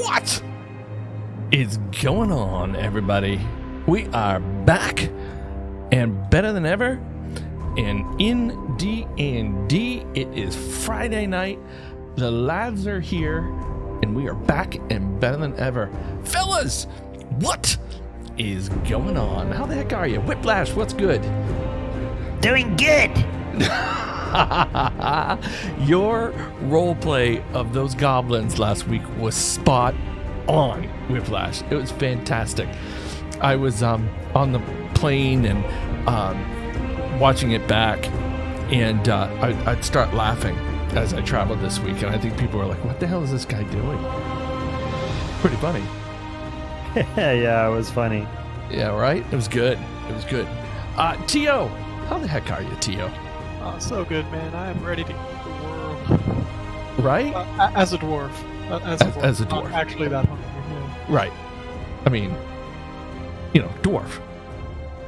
What is going on, everybody? We are back and better than ever. And in D&D, it is Friday night. The lads are here, and we are back and better than ever. Fellas, what is going on? How the heck are you? Whiplash, what's good? Doing good. Your role play of those goblins last week was spot on, Whiplash. It was fantastic. I was on the plane and watching it back, and I'd start laughing as I traveled this week, and I think people were like, what the hell is this guy doing? Pretty funny. Yeah, it was funny. Yeah, right? It was good. It was good. T.O., how the heck are you, T.O.? Oh, so good, man. I am ready to eat the world. Right? As a dwarf. As a dwarf. Not actually that hungry. Yeah. Right. I mean, dwarf.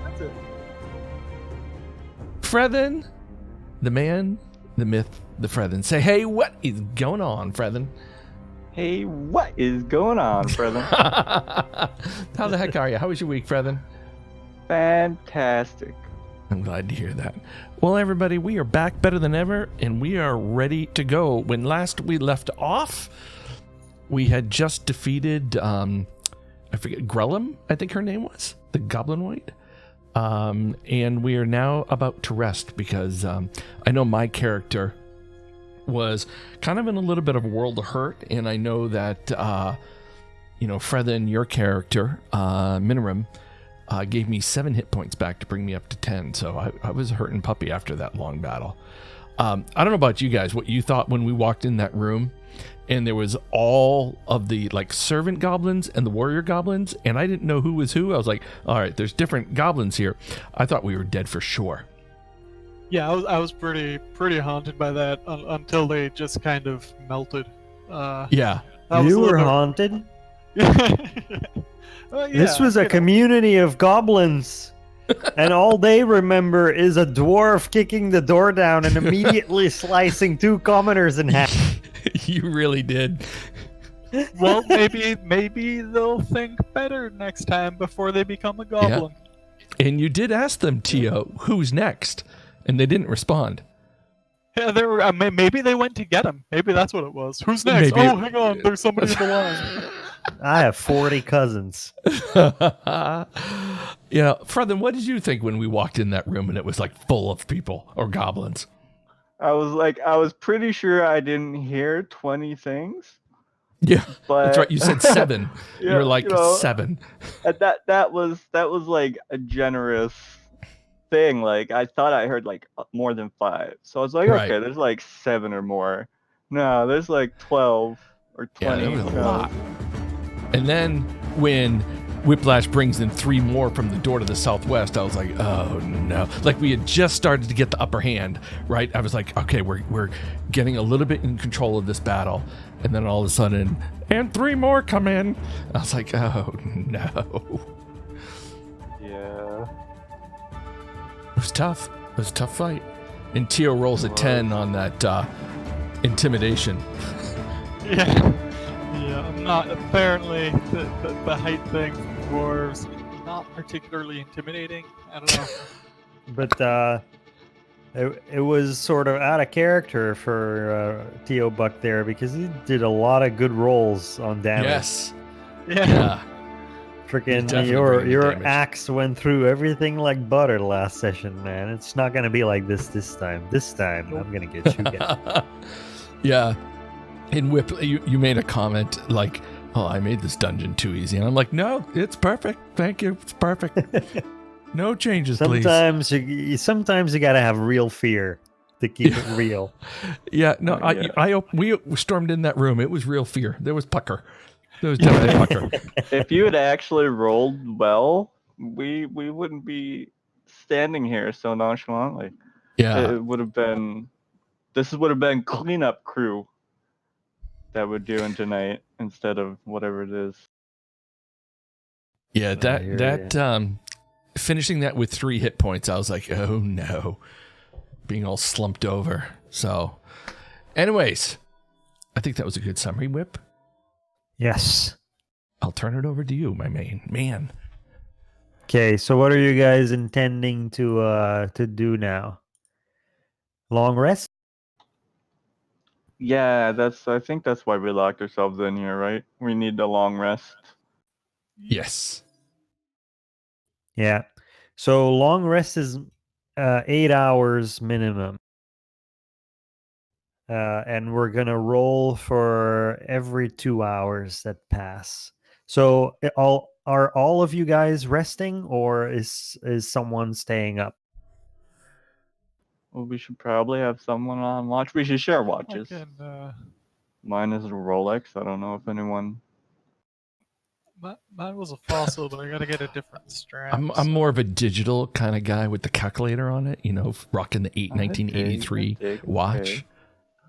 That's it. Frethen, the man, the myth, the Frethen. Say, hey, what is going on, Frethen? Hey, what is going on, Frethen? How the heck are you? How was your week, Frethen? Fantastic. I'm glad to hear that. Well, everybody, we are back better than ever, and we are ready to go. When last we left off, we had just defeated, I forget, Grellum, I think her name was, the Goblin White. And we are now about to rest because I know my character was kind of in a little bit of a world of hurt, and I know that, Frethen, your character, Minirim, gave me 7 hit points back to bring me up to 10, so I was a hurting puppy after that long battle. I don't know about you guys, what you thought when we walked in that room, and there was all of the servant goblins and the warrior goblins, and I didn't know who was who. I was like, all right, there's different goblins here. I thought we were dead for sure. Yeah, I was pretty haunted by that until they just kind of melted. Yeah. You were haunted? Well, yeah, This was a community of goblins, and all they remember is a dwarf kicking the door down and immediately slicing 2 commoners in half. You really did. Well, maybe they'll think better next time before they become a goblin. Yeah. And you did ask them, Tio, who's next? And they didn't respond. Yeah, they were. Maybe they went to get him. Maybe that's what it was. Who's next? Maybe. Oh, hang on. There's somebody in the line. I have 40 cousins. Yeah, Frethen, what did you think when we walked in that room and it was full of people or goblins? I was pretty sure I didn't hear 20 things. Yeah, but that's right. You said 7. Yeah, you were like 7. That was like a generous thing. I thought I heard more than 5. So I was like, Right. okay, there's 7 or more. No, there's 12 or 20. Yeah, there was a lot. And then when Whiplash brings in 3 more from the door to the southwest, I was like, oh no. We had just started to get the upper hand, right? I was like, okay, we're getting a little bit in control of this battle. And then all of a sudden, and 3 more come in. I was like, oh no. Yeah. It was tough. It was a tough fight. And Tio rolls a 10 on that intimidation. Yeah. Yeah, I'm not. Apparently, the height thing for dwarves not particularly intimidating. I don't know. But it was sort of out of character for T.O. Buck there because he did a lot of good rolls on damage. Yes. Yeah. Freaking Definitely your bringing damage. axe went through everything like butter last session, man. It's not gonna be like this time. This time I'm gonna get you guys. Yeah. In Whip, you made a comment oh, I made this dungeon too easy. And I'm like, no, it's perfect. Thank you. It's perfect. No changes, please. Sometimes you gotta have real fear to keep it real. Yeah, no, we stormed in that room. It was real fear. There was pucker. There was definitely pucker. If you had actually rolled well, we wouldn't be standing here so nonchalantly. Yeah. It would have been. This would have been cleanup crew that we're doing tonight instead of whatever it is. Yeah, finishing that with 3 hit points, I was like, oh no. Being all slumped over. So, anyways, I think that was a good summary, Whip. Yes. I'll turn it over to you, my man. Okay, so what are you guys intending to do now? Long rest? Yeah, I think that's why we locked ourselves in here, right? We need a long rest. Yes. Yeah. So long rest is 8 hours minimum. And we're gonna roll for every 2 hours that pass. So are all of you guys resting, or is someone staying up? Well, we should probably have someone on watch. We should share I watches. can. Mine is a Rolex. I don't know if anyone. Mine was a fossil, but I gotta get a different strap. I'm more of a digital kind of guy with the calculator on it, rocking the I 1983 dig, watch,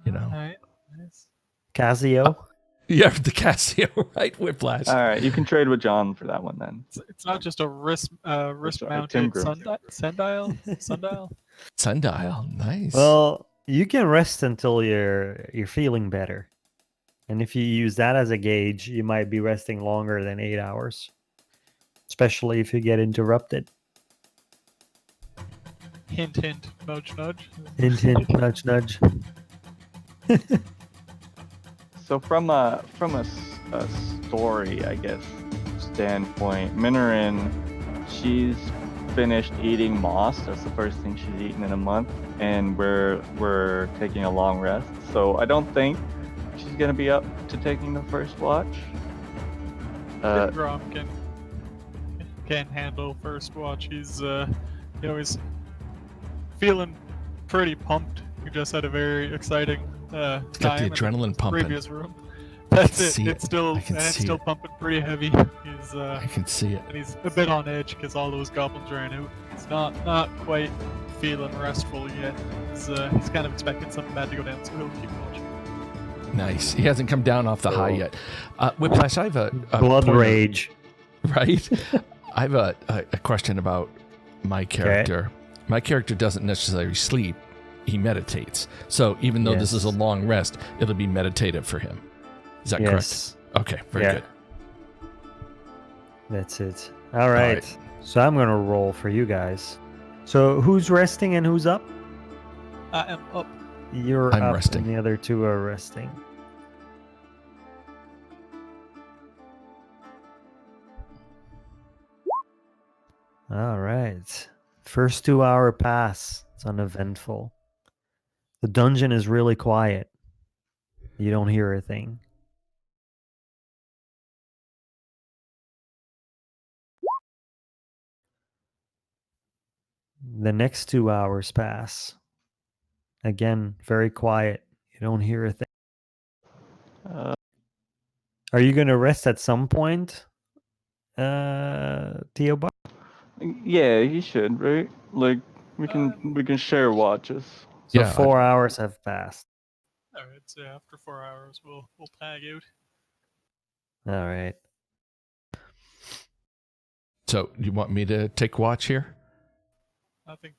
okay. Alright, nice. Casio? Yeah, the Casio, right? Whiplash. All right, you can trade with John for that one then. It's not just a wrist Tim mounted Groom. sundial. Sundial, nice. Well, you can rest until you're feeling better. And if you use that as a gauge, you might be resting longer than 8 hours. Especially if you get interrupted. Hint, hint, nudge, nudge. Hint, hint, nudge, nudge. So from a story, I guess, standpoint, Minorin, she's finished eating moss. That's the first thing she's eaten in a month, and we're taking a long rest. So I don't think she's gonna be up to taking the first watch. Grom can handle first watch. He's he's feeling pretty pumped. We just had a very exciting Got the time in adrenaline pumping. previous room. That's it. see It's it. still I can see still it. pumping pretty heavy. He's I can see it. and he's a bit on edge because all those goblins ran out. He's not quite feeling restful yet. He's kind of expecting something bad to go down, so he'll keep watching. Nice. He hasn't come down off the high yet. Whiplash, I have a Blood point of- rage. right? I have a question about my character. My character doesn't necessarily sleep. He meditates. So even though this is a long rest, it'll be meditative for him. Is that correct? Okay, very good. That's it. All right. So I'm going to roll for you guys. So who's resting and who's up? I am up. You're I'm up resting. and the other two are resting. All right. First 2 hour pass. It's uneventful. The dungeon is really quiet. You don't hear a thing. The next 2 hours pass. Again, very quiet. You don't hear a thing. Are you going to rest at some point, Theo? Yeah, he should, right? Like we can share watches. So Yeah, 4 hours have passed. Alright, so after 4 hours we'll tag out. All right. So you want me to take watch here? I think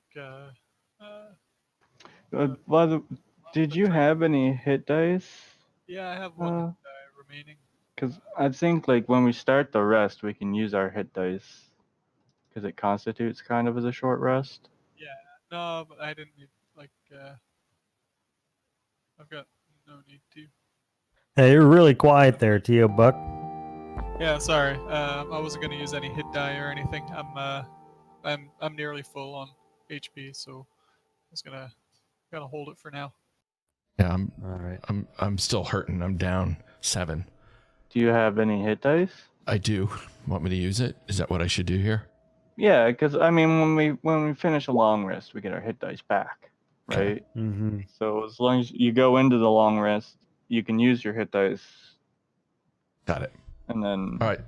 Did you have any hit dice? yeah, I have one remaining. Because I think like when we start the rest, we can use our hit dice because it constitutes kind of as a short rest. No, but I didn't need I've got no need to. Hey, you're really quiet there, Theo Buck. Yeah, sorry. I wasn't gonna use any hit die or anything. I'm nearly full on HP, so I was gonna hold it for now. Yeah, All right. I'm still hurting. I'm down 7. Do you have any hit dice? I do. Want me to use it? Is that what I should do here? Yeah, because I mean, when we finish a long rest, we get our hit dice back, right? Okay. Mm-hmm. So as long as you go into the long rest, you can use your hit dice, Got it. and then. All right.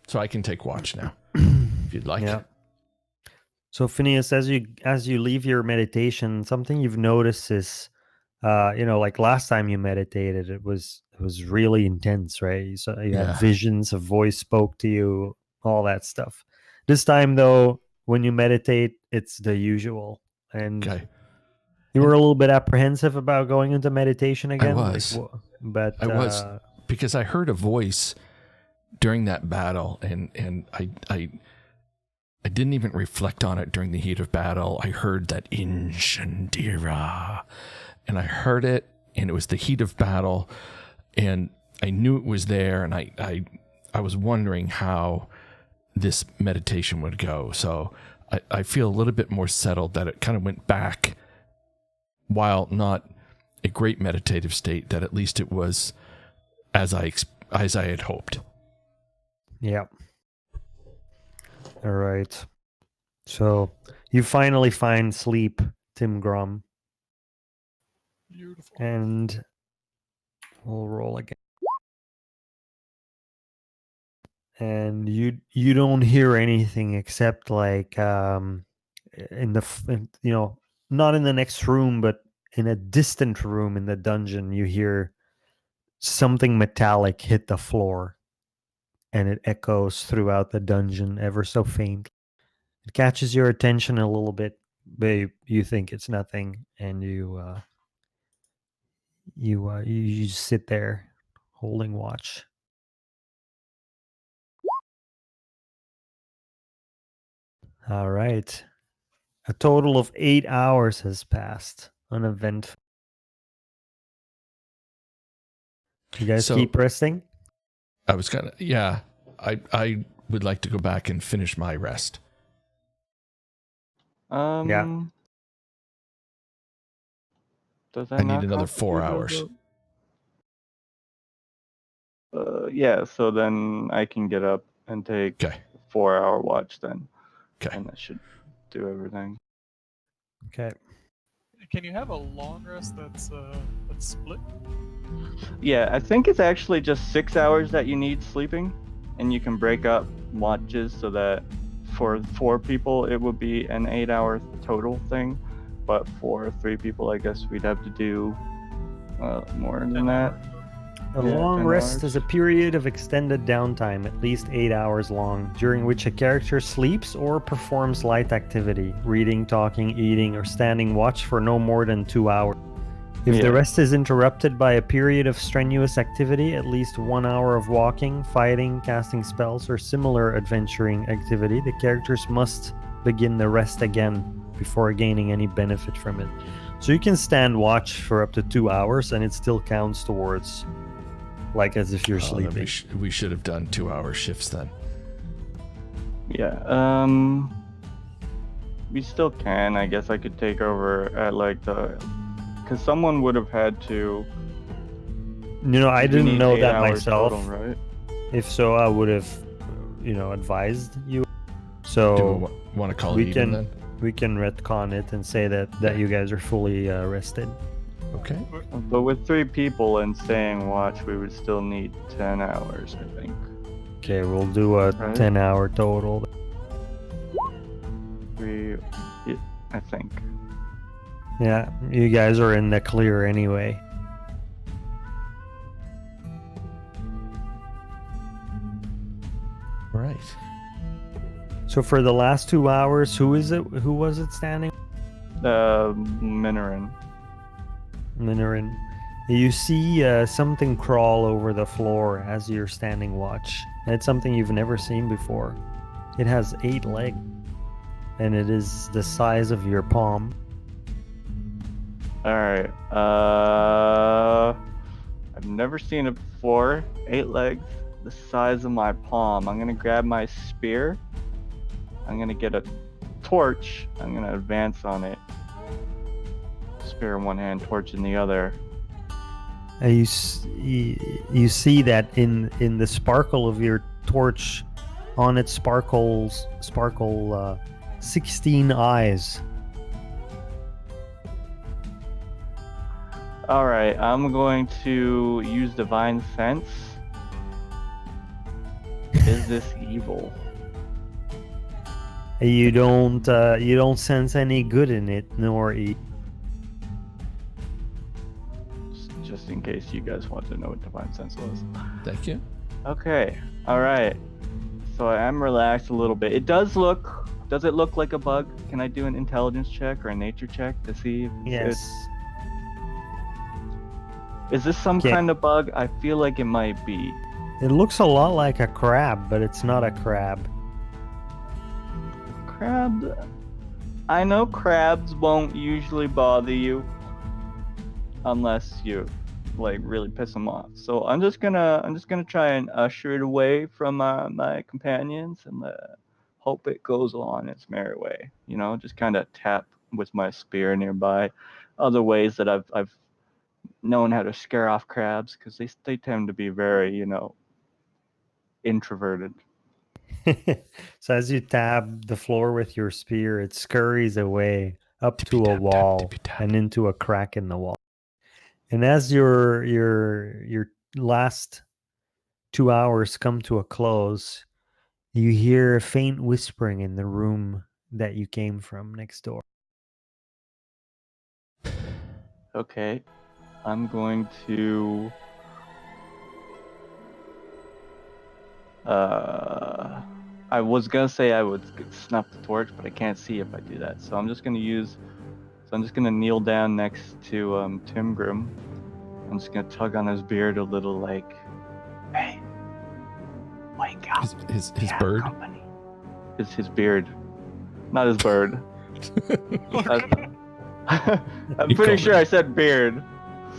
So I can take watch now, if you'd like. Yeah. So Phineas, as you leave your meditation, something you've noticed is, like last time you meditated, it was really intense, right? You Yeah. had visions, a voice spoke to you, all that stuff. This time, though, when you meditate, it's the usual, and Okay. you were a little bit apprehensive about going into meditation again. was. But I was because I heard a voice during that battle, and I didn't even reflect on it during the heat of battle. I heard that Inshandira, and I heard it, and it was the heat of battle, and I knew it was there, and I was wondering how this meditation would go. So I feel a little bit more settled that it kind of went back, while not a great meditative state, that at least it was as I had hoped. Yeah. All right. So you finally find sleep, Tim Grom, Beautiful. and we'll roll again. And you don't hear anything except like not in the next room, but in a distant room in the dungeon, you hear something metallic hit the floor, and it echoes throughout the dungeon ever so faint. It catches your attention a little bit, but you think it's nothing, and you just sit there holding watch. All right. A total of 8 hours has passed. Uneventful. You guys So- keep resting? I was kind of, yeah, I would like to go back and finish my rest. Yeah. Does that I need not another constitute 4 as hours. yeah, so then I can get up and take Okay. a 4-hour watch then. Okay. And that should do everything. Okay. Can you have a long rest that's split? Yeah, I think it's actually just 6 hours that you need sleeping, and you can break up watches so that for 4 people it would be an 8-hour total thing, but for 3 people I guess we'd have to do more than 10 that. hours. A Yeah, long 10 rest hours. is a period of extended downtime, at least 8 hours long, during which a character sleeps or performs light activity, reading, talking, eating, or standing watch for no more than 2 hours. If Yeah. the rest is interrupted by a period of strenuous activity, at least 1 hour of walking, fighting, casting spells, or similar adventuring activity, the characters must begin the rest again before gaining any benefit from it. So you can stand watch for up to 2 hours, and it still counts towards, like as if you're Oh, then sleeping. we should have done 2-hour shifts then. Yeah, we still can. I guess I could take over at like because someone would have had to. I we didn't need know 8 that hours myself. total, right? If so, I would have, advised you. Do So we want to call we it even can- then? we can retcon it and say that Yeah. you guys are fully rested. Okay. But with 3 people and staying watch, we would still need 10 hours, I think. Okay, we'll do a Right. 10-hour total. 3, yeah, I think. Yeah, you guys are in the clear anyway. All right. So for the last 2 hours, who is it? Who was it standing? Minoran. Minoran. You see something crawl over the floor as you're standing watch. And it's something you've never seen before. It has 8 legs, and it is the size of your palm. Alright, I've never seen it before. 8 legs, the size of my palm. I'm gonna grab my spear. I'm gonna get a torch. I'm gonna advance on it. Spear in one hand, torch in the other. And you see that in the sparkle of your torch, on it sparkle 16 eyes. Alright, I'm going to use Divine Sense. Is this evil? You don't sense any good in it, nor Just in case you guys want to know what Divine Sense was. Thank you. Okay, alright. So I am relaxed a little bit. Does it look like a bug? Can I do an intelligence check or a nature check to see if Yes. Is this some Okay. kind of bug? I feel like it might be. It looks a lot like a crab, but it's not a crab. Crabs. I know crabs won't usually bother you unless you like really piss them off. So I'm just gonna try and usher it away from my companions and hope it goes on its merry way. You know, just kind of tap with my spear nearby. Other ways that I've known how to scare off crabs because they tend to be very introverted. So as you tap the floor with your spear, it scurries away up to a Tippy-tap, tap, wall tippy-tap. and into a crack in the wall. And as your last 2 hours come to a close, you hear a faint whispering in the room that you came from next door. Okay, I'm going to I was gonna say I would snuff the torch, but I can't see if I do that. So I'm just gonna kneel down next to Tim Grim. I'm just gonna tug on his beard a little, like, hey, wake up. His We have bird. company. His beard, not his bird. I'm You pretty called sure it. I said beard.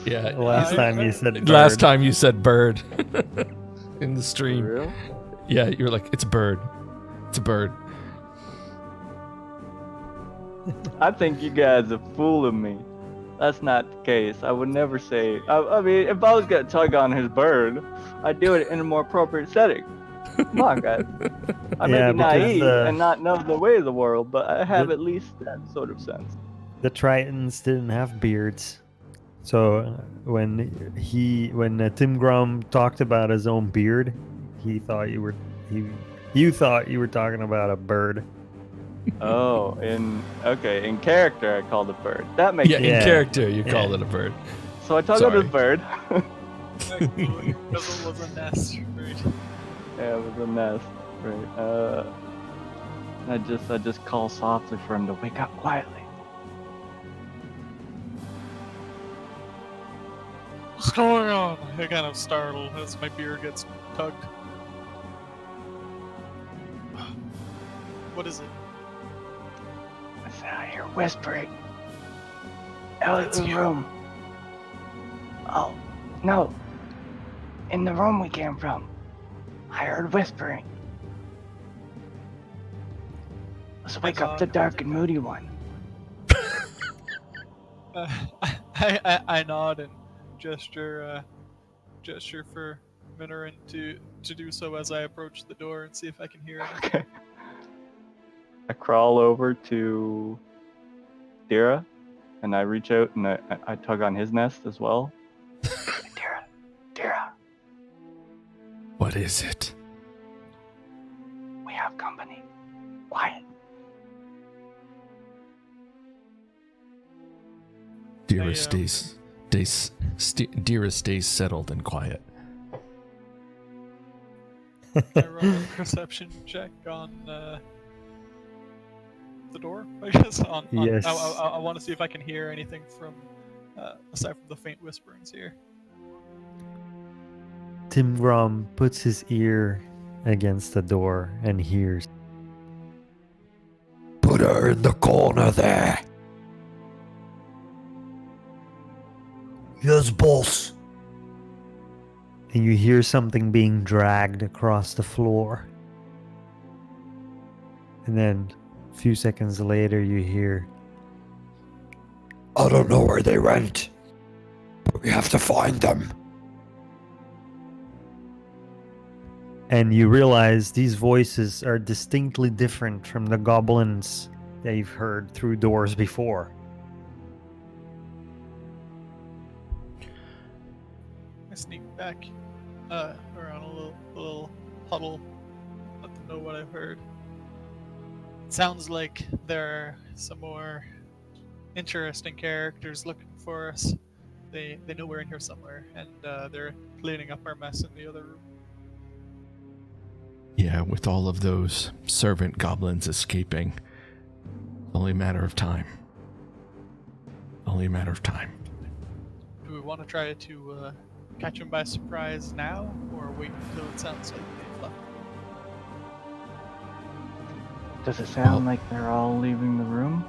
Yeah. Last time you said bird. Last time you said bird in the For stream. real? Yeah, you were like, it's a bird. It's a bird. I think you guys are fooling me. That's not the case. I would never say. I mean, if I was gonna tug on his bird, I'd do it in a more appropriate setting. Come on, guys. I may Yeah, be because naive the- and not know the way of the world, but I have the- at least that sort of sense. The Tritons didn't have beards. So when Tim Grum talked about his own beard, you thought you were talking about a bird. Oh, in character, I called it bird. That makes Yeah, sense. in Yeah. character, you Yeah. called it a bird. So I tug on Sorry. his bird. Because it was a nest, right? Yeah, it was a nest. Right. I just call softly for him to wake up quietly. What's going on? I kind of startle as my beard gets tugged. What is it? I said I hear whispering. Out of It's the you. room. Oh, no. In the room we came from. I heard whispering. Let's wake up the dark and moody one. I nod and gesture for Minoran to do so as I approach the door and see if I can hear anything. Okay. I crawl over to Dira, and I reach out and I tug on his nest as well. Dira, What is it? we have company. Quiet. Dearest I, Dearest stays settled and quiet. I roll a perception check on the door, I guess. Yes. I want to see if I can hear anything from aside from the faint whisperings here. Tim Grum puts his ear against the door and hears. Put her in the corner there. Yes, boss. And you hear something being dragged across the floor. And then a few seconds later, you hear, I don't know where they went, but we have to find them. and you realize these voices are distinctly different from the goblins that you've heard through doors before. I sneak back around a little huddle, let them know what I've heard. It sounds like there are some more interesting characters looking for us. They know we're in here somewhere, and they're cleaning up our mess in the other room. Yeah, with all of those servant goblins escaping, only a matter of time. Only a matter of time. Do Do we want to try to catch them by surprise now, or wait until it sounds like they've left? Does it sound like they're all leaving the room?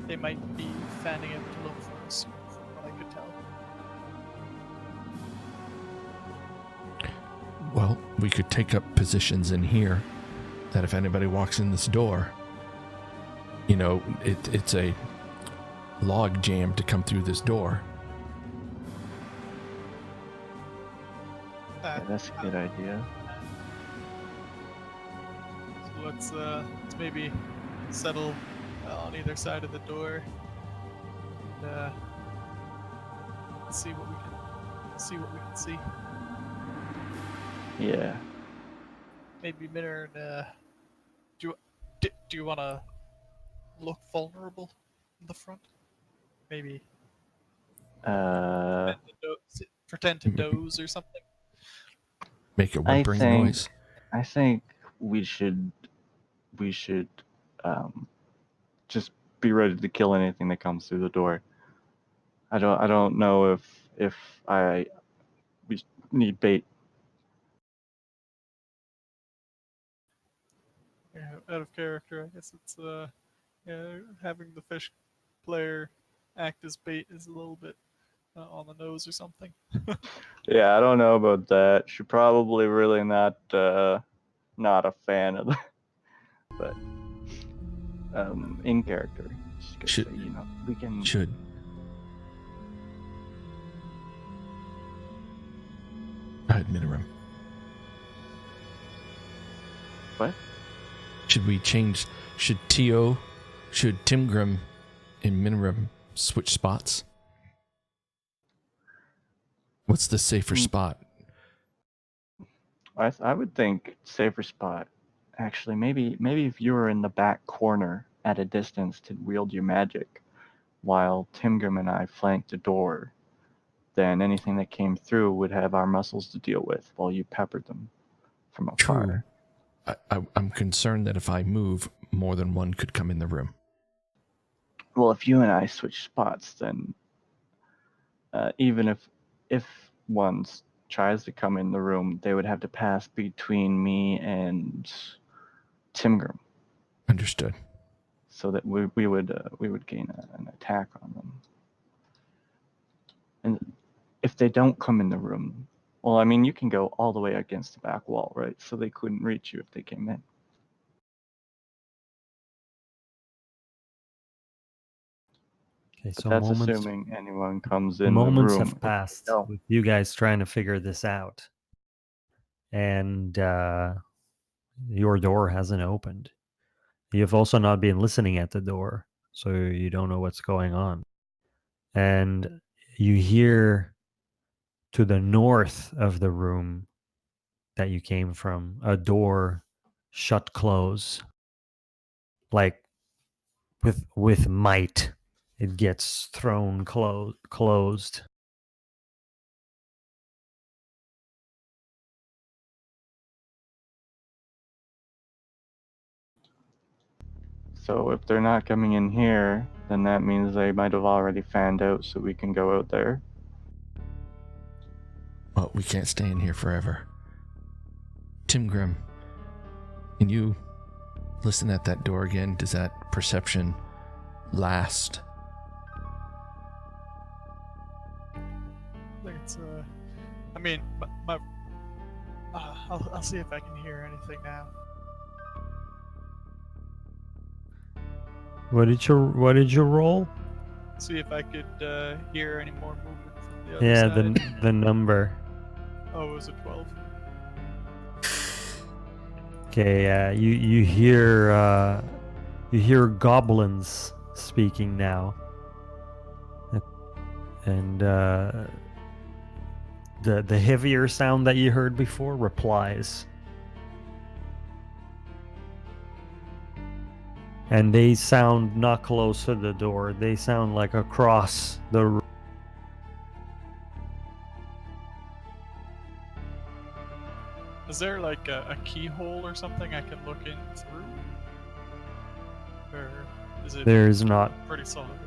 They might be fanning out to look for us, from what I could tell. Well, we could take up positions in here that if anybody walks in this door, you know, it's a log jam to come through this door. Yeah, that's a good idea. So let's maybe settle on either side of the door and see what we can see. Yeah. Maybe Minner and do you want to look vulnerable in the front? Maybe pretend to doze or something. Make a whimpering noise. I think we should just be ready to kill anything that comes through the door. I don't know if we need bait. Yeah, out of character, I guess it's yeah, having the fish player act as bait is a little bit on the nose or something. Yeah, I don't know about that. She's probably really not a fan of that. But in character, Should- say, you know, we can. Should. Go ahead, Minirum. What? Should we change? Should Timgrim and Minirum switch spots? What's the safer spot? I would think safer spot. Actually, maybe if you were in the back corner at a distance to wield your magic, while Timgrim and I flanked the door, then anything that came through would have our muscles to deal with while you peppered them from afar. True. I'm concerned that if I move, more than one could come in the room. Well, if you and I switch spots, then even if one tries to come in the room, they would have to pass between me and Timgrim, Understood. so that we would gain an attack on them. And if they don't come in the room, well, I mean, you can go all the way against the back wall, right? So they couldn't reach you if they came in. Okay, But so that's moments, assuming anyone comes in moments the room. have passed No. with you guys trying to figure this out, and your door hasn't opened. You've also not been listening at the door, so you don't know what's going on. And you hear to the north of the room that you came from a door shut close, like with might. It gets thrown closed. So if they're not coming in here, then that means they might have already fanned out, so we can go out there. Well, we can't stay in here forever. Timgrim, can you listen at that door again? Does that perception last? I think it's I mean, I'll see if I can hear anything now. What did you roll? See if I could hear any more movement from the other Yeah, side. the number. Oh, it was a 12. Okay, you hear goblins speaking now, and the heavier sound that you heard before replies, and they sound not close to the door. They sound like across the room. Is there like a keyhole or something I can look in through? Or is it There's not. pretty solid?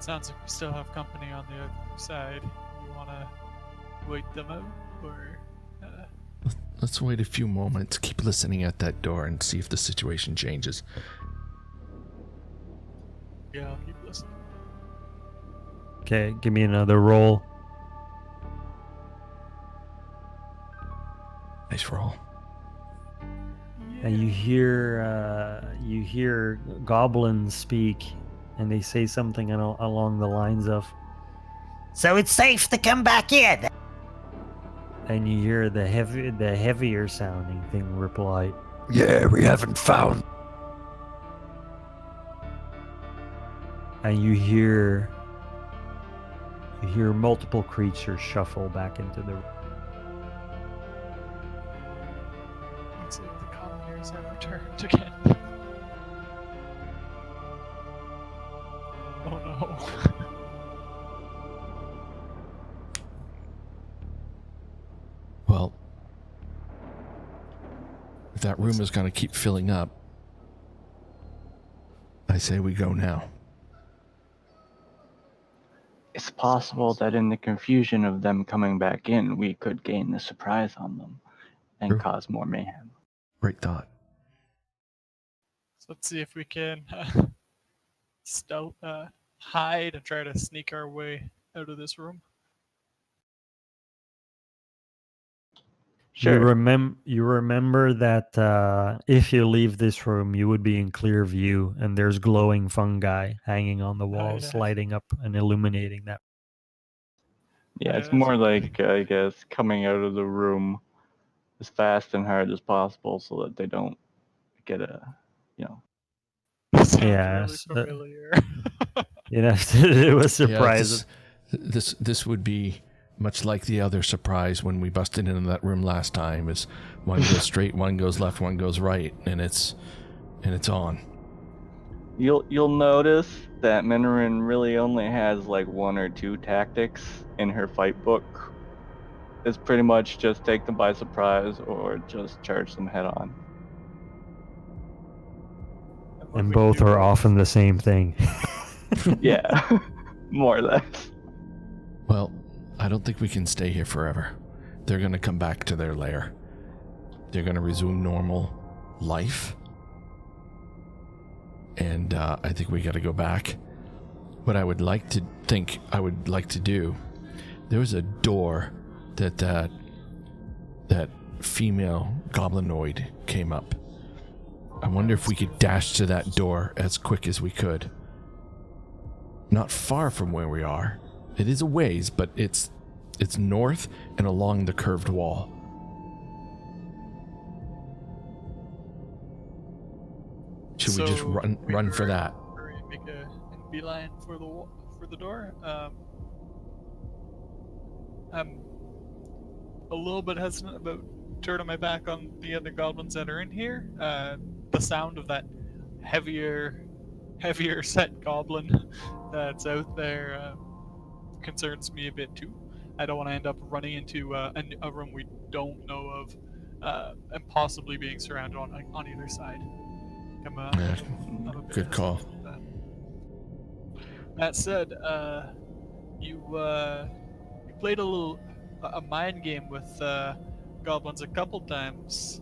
Sounds like we still have company on the other side. You wanna wait them out, or Let's wait a few moments. Keep listening at that door and see if the situation changes. yeah, I'll keep listening. Okay, give me another roll. Nice roll. And you hear goblins speak, and they say something along the lines of, So it's safe to come back in. and you hear the heavier sounding thing reply, Yeah, we haven't found. and you hear multiple creatures shuffle back into the room. Looks like the commoners have returned again. Oh no. Well, if that room is going to keep filling up, I say we go now. It's possible that in the confusion of them coming back in, we could gain the surprise on them and True. cause more mayhem. Great thought. So let's see if we can stealth, hide and try to sneak our way out of this room. Sure. You remember that if you leave this room, you would be in clear view, and there's glowing fungi hanging on the walls, yeah. lighting up and illuminating that. Yeah, Yeah, it's that's more okay. like, I guess, coming out of the room as fast and hard as possible so that they don't get Sounds Yeah, really familiar. you know, it was surprising. Yeah, this would be much like the other surprise when we busted into that room last time. Is one goes straight, one goes left, one goes right, and it's on. You'll notice that Minorin really only has like 1 or 2 tactics in her fight book. It's pretty much just take them by surprise or just charge them head on. when And we both do are often the same thing. Yeah, more or less. Well, I don't think we can stay here forever. They're going to come back to their lair. They're going to resume normal life. And I think we got to go back. What I would like to do, there was a door that female goblinoid came up. I wonder if we could dash to that door as quick as we could. Not far from where we are. It is a ways, but it's north and along the curved wall. Should we just run for that? Or make a beeline for the door. I'm a little bit hesitant about turning my back on the other goblins that are in here. The sound of that heavier set goblin that's out there concerns me a bit too. I don't want to end up running into a room we don't know of and possibly being surrounded on either side. I'm a bit Good call. hesitant about that said, you played a mind game with goblins a couple times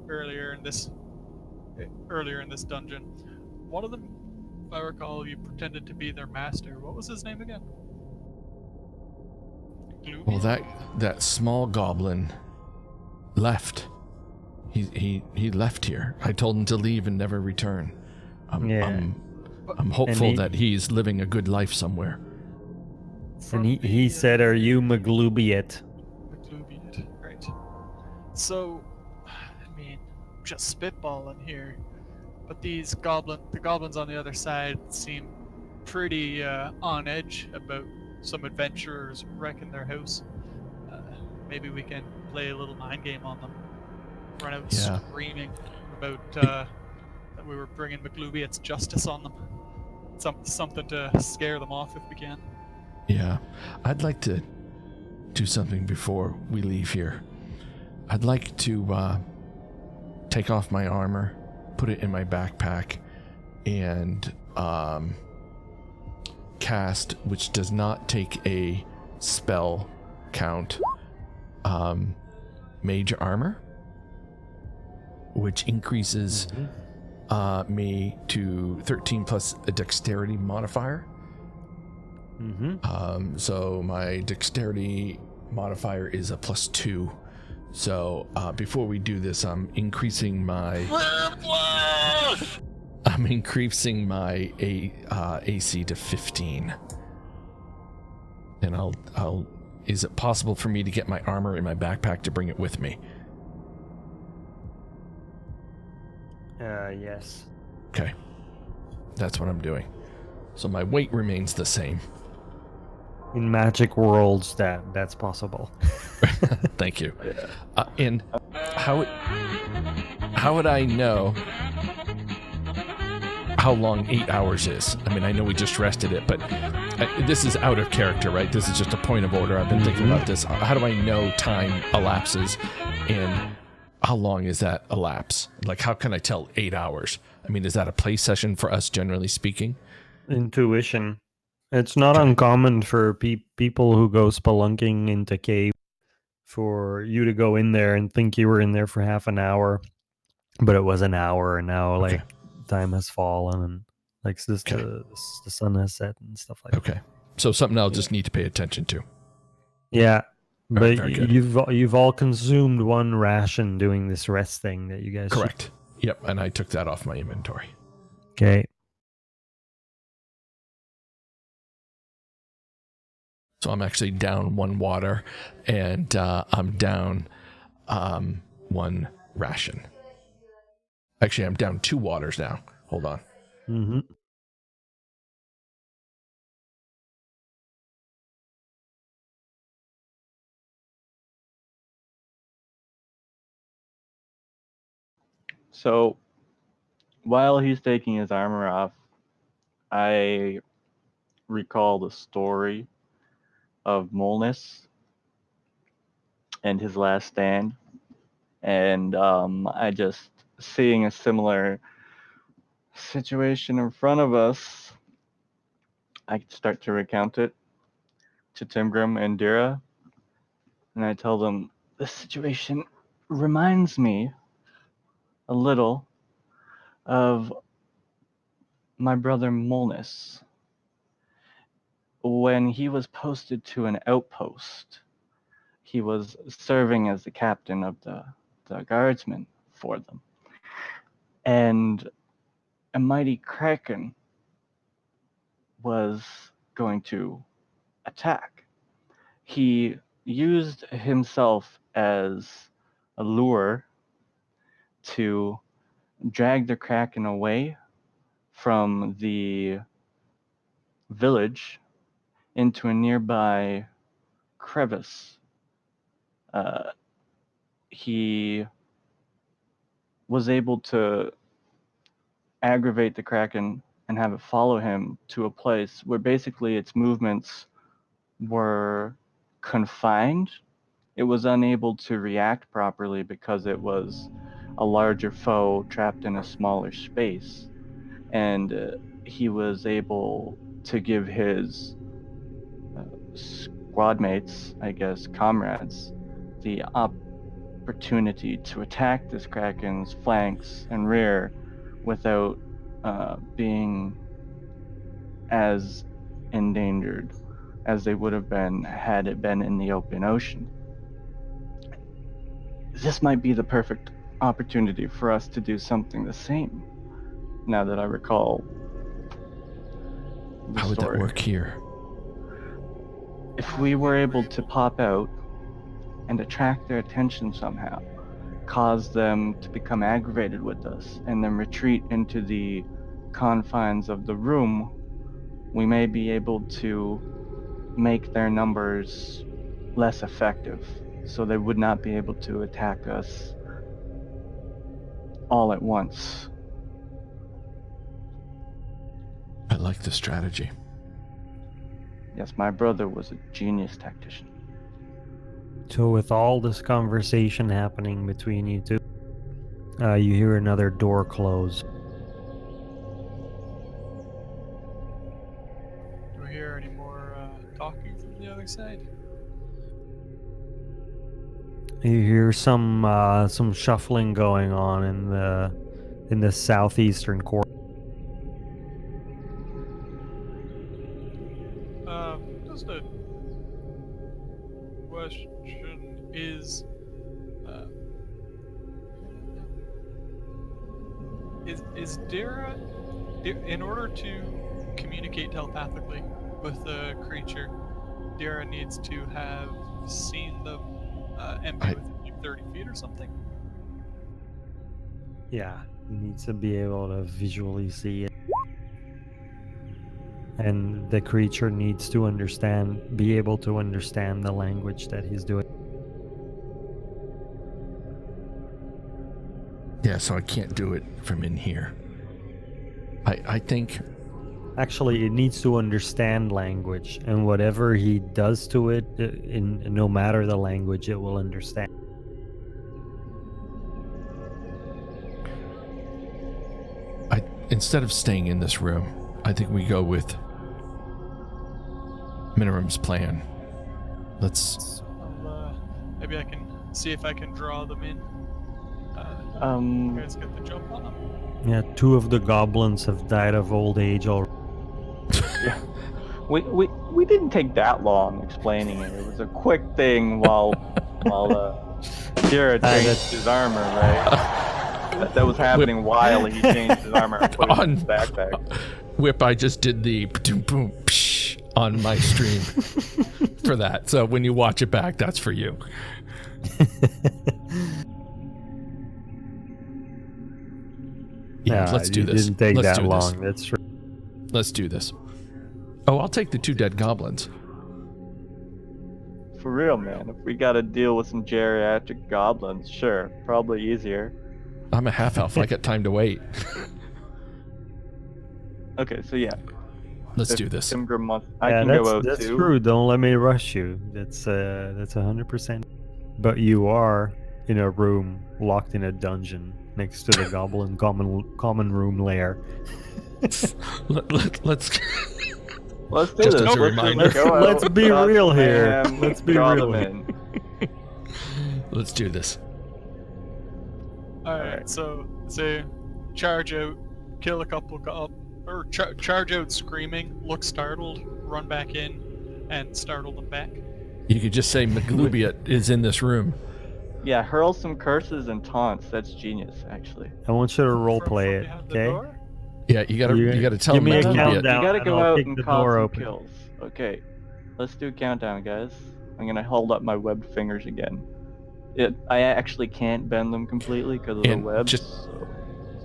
earlier in this dungeon. One of them, if I recall, you pretended to be their master. What was his name again? Gloomy? Well, that small goblin left. He left here. I told him to leave and never return. I'm hopeful that he's living a good life somewhere. And he said, "Are you Maglubiet?" Maglubiet, right. So, I mean, just spitballing here, but the goblins on the other side seem pretty on edge about some adventurers wrecking their house. Maybe we can play a little mind game on them. Run out screaming about that we were bringing Maglubiet's justice on them. Something to scare them off if we can. Yeah, I'd like to do something before we leave here. I'd like to take off my armor, put it in my backpack, and cast, which does not take a spell count, Mage Armor, which increases me to 13 plus a Dexterity modifier. So my Dexterity modifier is a +2. So before we do this, I'm increasing my AC to 15. And I'll is it possible for me to get my armor in my backpack to bring it with me? Yes. Okay. That's what I'm doing. So my weight remains the same. In magic worlds, that's possible. Thank you. And how would I know how long 8 hours is? I mean, I know we just rested it, but this is out of character, right? This is just a point of order. I've been thinking about this. How do I know time elapses, and how long is that elapse? Like, how can I tell 8 hours? I mean, is that a play session for us, generally speaking? Intuition. It's not uncommon for people who go spelunking into cave for you to go in there and think you were in there for half an hour, but it was an hour, and now like time has fallen and like the sun has set and stuff like that. Okay, so something I'll just need to pay attention to. Yeah, but very good. you've all consumed one ration doing this rest thing that you guys. Correct. Yep, and I took that off my inventory. Okay. So I'm actually down 1 water, and I'm down 1 ration. Actually, I'm down 2 waters now. Hold on. So, while he's taking his armor off, I recall the story of Molnus and his last stand, and I just seeing a similar situation in front of us, I start to recount it to Timgrim and Dira, and I tell them this situation reminds me a little of my brother Molnus. When he was posted to an outpost, he was serving as the captain of the guardsmen for them. And a mighty kraken was going to attack. He used himself as a lure to drag the kraken away from the village into a nearby crevice. He was able to aggravate the kraken and have it follow him to a place where basically its movements were confined. It was unable to react properly because it was a larger foe trapped in a smaller space. And he was able to give his squad mates, I guess, comrades, the opportunity to attack this kraken's flanks and rear without being as endangered as they would have been had it been in the open ocean. This might be the perfect opportunity for us to do something the same, now that I recall the How would story. that work here? If we were able to pop out and attract their attention somehow, cause them to become aggravated with us, and then retreat into the confines of the room, we may be able to make their numbers less effective, so they would not be able to attack us all at once. I like the strategy. Yes, my brother was a genius tactician. So with all this conversation happening between you two, you hear another door close. Do we hear other side? You hear some shuffling going on in the southeastern corner. Just a question is, is Dara, in order to communicate telepathically with the creature, Dara needs to have seen the MP within 30 feet or something? Yeah, he needs to be able to visually see it. And the creature needs to be able to understand the language that he's doing. Yeah, so I can't do it from in here. I think... Actually, it needs to understand language, and whatever he does to it, no matter the language, it will understand. Instead of staying in this room, I think we go with Minoram's plan. Let's... Maybe I can see if I can draw them in. You guys get the jump on them? Yeah, 2 of the goblins have died of old age already. Yeah. We didn't take that long explaining it. It was a quick thing while Jared changed his armor, right? That was happening while he changed his armor and put it in his backpack. Whip, I just did the boom boom psh on my stream for that. So when you watch it back, that's for you. Yeah, let's do this. Didn't take Let's that do long. This. That's true. Let's do this. Oh, I'll take the 2 dead goblins. For real, man. If we gotta deal with some geriatric goblins, sure. Probably easier. I'm a half elf. I got time to wait. Okay, so yeah. Let's do this. Tim Grim wants, I Yeah, can go out that's too. true. Don't let me rush you. That's 100%. But you are in a room locked in a dungeon next to the goblin common room lair. Let's Let's do Just this. as a reminder. Let's be real here. Man, Let's be draw real them here. in. let's do this. Alright, so say charge out, kill a couple or charge out screaming, look startled, run back in, and startle them back. You could just say Maglubia is in this room. Yeah, hurl some curses and taunts. That's genius, actually. I want you to role From play it, behind the okay? door? Yeah, you gotta tell give him me a Maglubia. countdown. You gotta and go I'll out kick and the cause door some open. kills. Okay, let's do a countdown, guys. I'm gonna hold up my webbed fingers again. I actually can't bend them completely because of the And webs.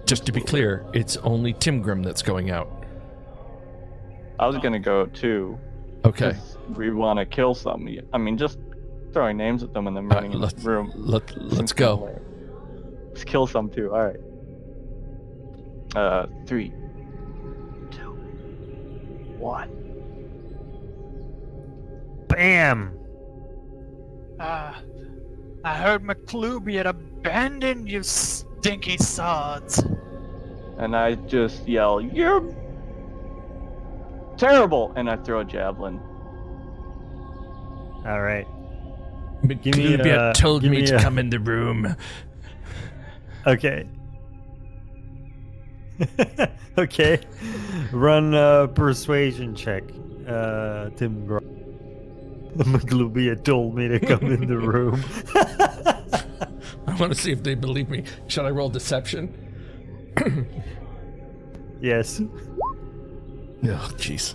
Just to be clear, it's only Tim Grim that's going out. I was gonna go too. Okay. 'Cause we want to kill some. I mean, just throwing names at them and then running in the room. Let's go. Let's kill some too. All right. 3, 2, 1. Bam! I heard McClubey had abandoned you stinky sods. And I just yell, "You're terrible!" And I throw a javelin. All right. Maglubia told give me me to a- come in the room. Okay. Okay. Run a persuasion check. Tim Gro. Maglubia told me to come in the room. I want to see if they believe me. Should I roll deception? Yes. Oh, jeez.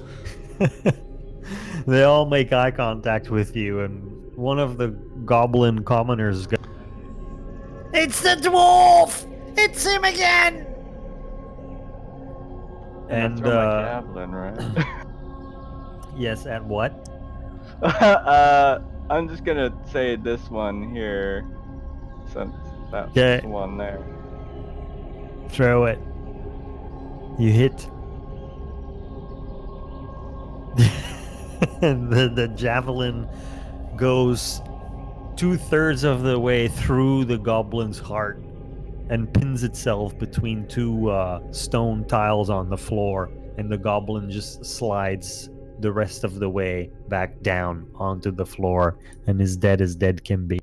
They all make eye contact with you, and one of the goblin commoners goes, It's the dwarf! It's him again! And I and throw my javelin, right? yes, at what? I'm just gonna say this one here, since that's Okay. the one there. Throw it. You hit. And the javelin goes 2/3 of the way through the goblin's heart and pins itself between 2 stone tiles on the floor, and the goblin just slides the rest of the way back down onto the floor and is dead as dead can be.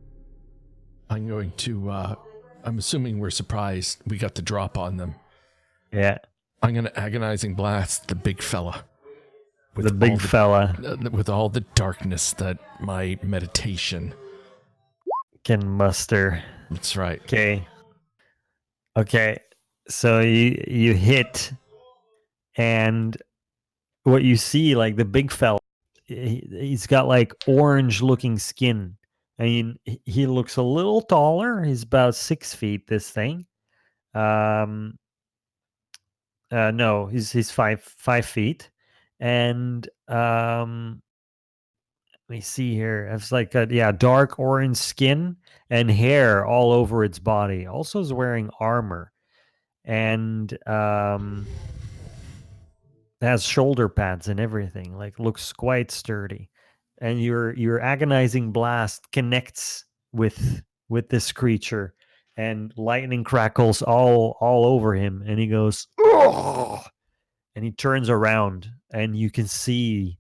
I'm going to, I'm assuming we're surprised we got the drop on them. Yeah, I'm going to agonizing blast the big fella. the big fella With all the darkness that my meditation. can muster. That's right. Okay, so you hit, and what you see, like the big fella, he's got like orange looking skin. I mean, he looks a little taller. He's about 6 feet, this thing. No, he's 5 feet. And let me see here. It's like dark orange skin and hair all over its body. Also is wearing armor. And has shoulder pads and everything. Like looks quite sturdy. And your agonizing blast connects with this creature, and lightning crackles all over him, and he goes, "Ugh!" And he turns around, and you can see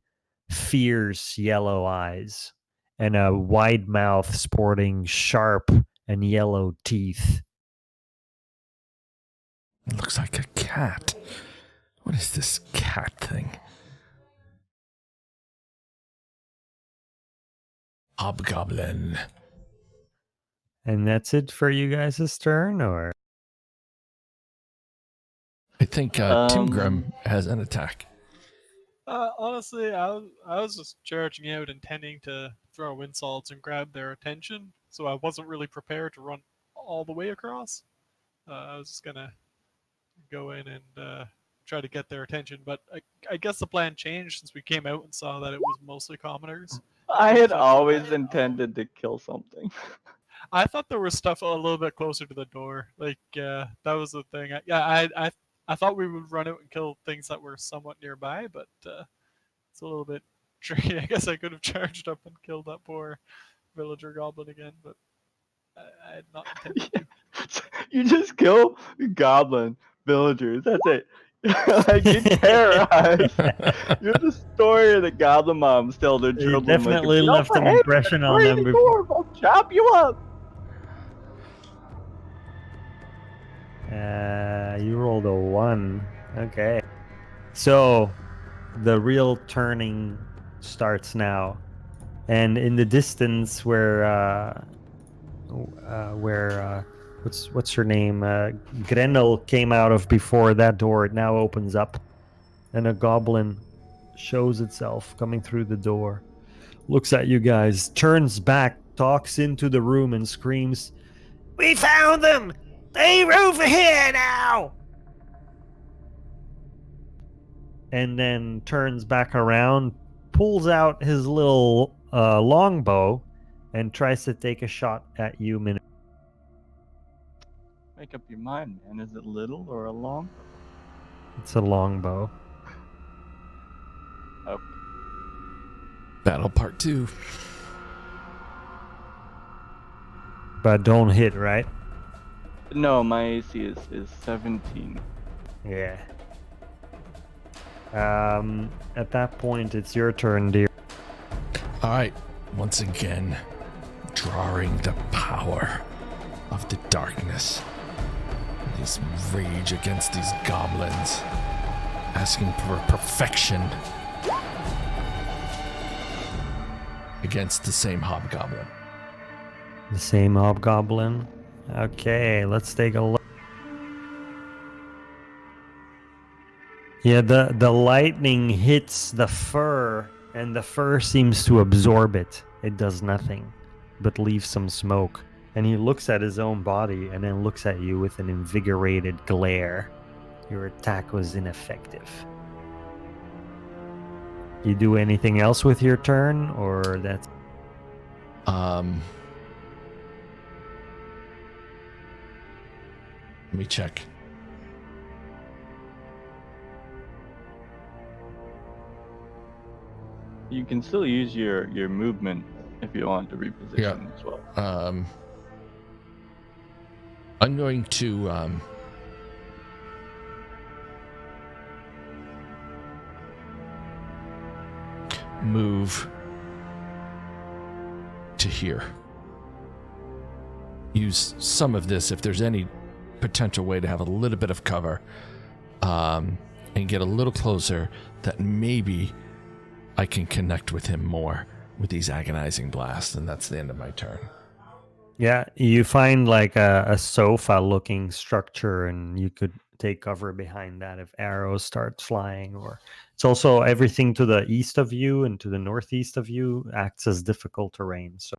fierce yellow eyes and a wide mouth sporting sharp and yellow teeth. It looks like a cat. What is this cat thing? Hobgoblin. And that's it for you guys' turn, or? I think Tim Grim has an attack. Honestly, I was just charging out, intending to throw insults and grab their attention, so I wasn't really prepared to run all the way across. I was just gonna go in and try to get their attention, but I guess the plan changed since we came out and saw that it was mostly commoners. I had always intended to kill something. I thought there was stuff a little bit closer to the door. Like that was the thing. I thought we would run out and kill things that were somewhat nearby, but it's a little bit tricky. I guess I could have charged up and killed that poor villager goblin again, but I had not intended to. You just kill goblin villagers. That's it. Like you terrorize. You're the story of the goblin moms tell their You children. definitely like, left an impression on them before. I'll chop you up. You rolled a 1. Okay. So the real turning starts now. And in the distance where what's her name? Grenel came out of before that door, it now opens up. And a goblin shows itself coming through the door. Looks at you guys, turns back, talks into the room and screams, We found them! They're over here now! and then turns back around, pulls out his little longbow, and tries to take a shot at you, Min. Make up your mind, man. Is it little or a long? It's a longbow. Okay. Battle part 2. But don't hit, right? No, my AC is 17. Yeah. At that point, it's your turn, dear. All right. Once again, drawing the power of the darkness. This rage against these goblins. Asking for perfection against the same hobgoblin. The same hobgoblin. Okay, let's take a look. Yeah, the lightning hits the fur, and the fur seems to absorb it. It does nothing, but leaves some smoke. And he looks at his own body, and then looks at you with an invigorated glare. Your attack was ineffective. You do anything else with your turn, or that's... Let me check. You can still use your movement if you want to reposition as well. I'm going to move to here. Use some of this if there's any potential way to have a little bit of cover, and get a little closer, that maybe I can connect with him more with these agonizing blasts, and that's the end of my turn. Yeah, you find like a sofa-looking structure, and you could take cover behind that if arrows start flying. Or it's also everything to the east of you and to the northeast of you acts as difficult terrain. So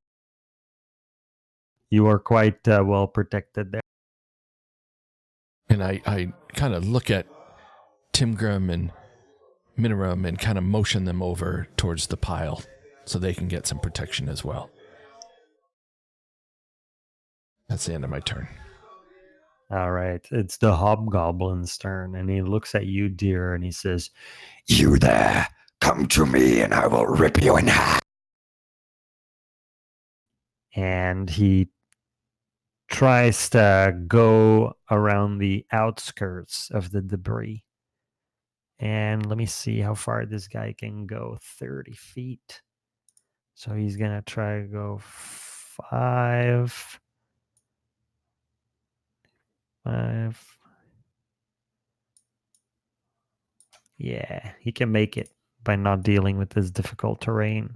you are quite well protected there. And I kind of look at Timgrim and Minorum and kind of motion them over towards the pile so they can get some protection as well. That's the end of my turn. All right, it's the hobgoblin's turn, and he looks at you, dear, and he says, You there, come to me and I will rip you in half. and he tries to go around the outskirts of the debris. And let me see how far this guy can go. 30 feet. So he's going to try to go 5. Yeah, he can make it by not dealing with this difficult terrain.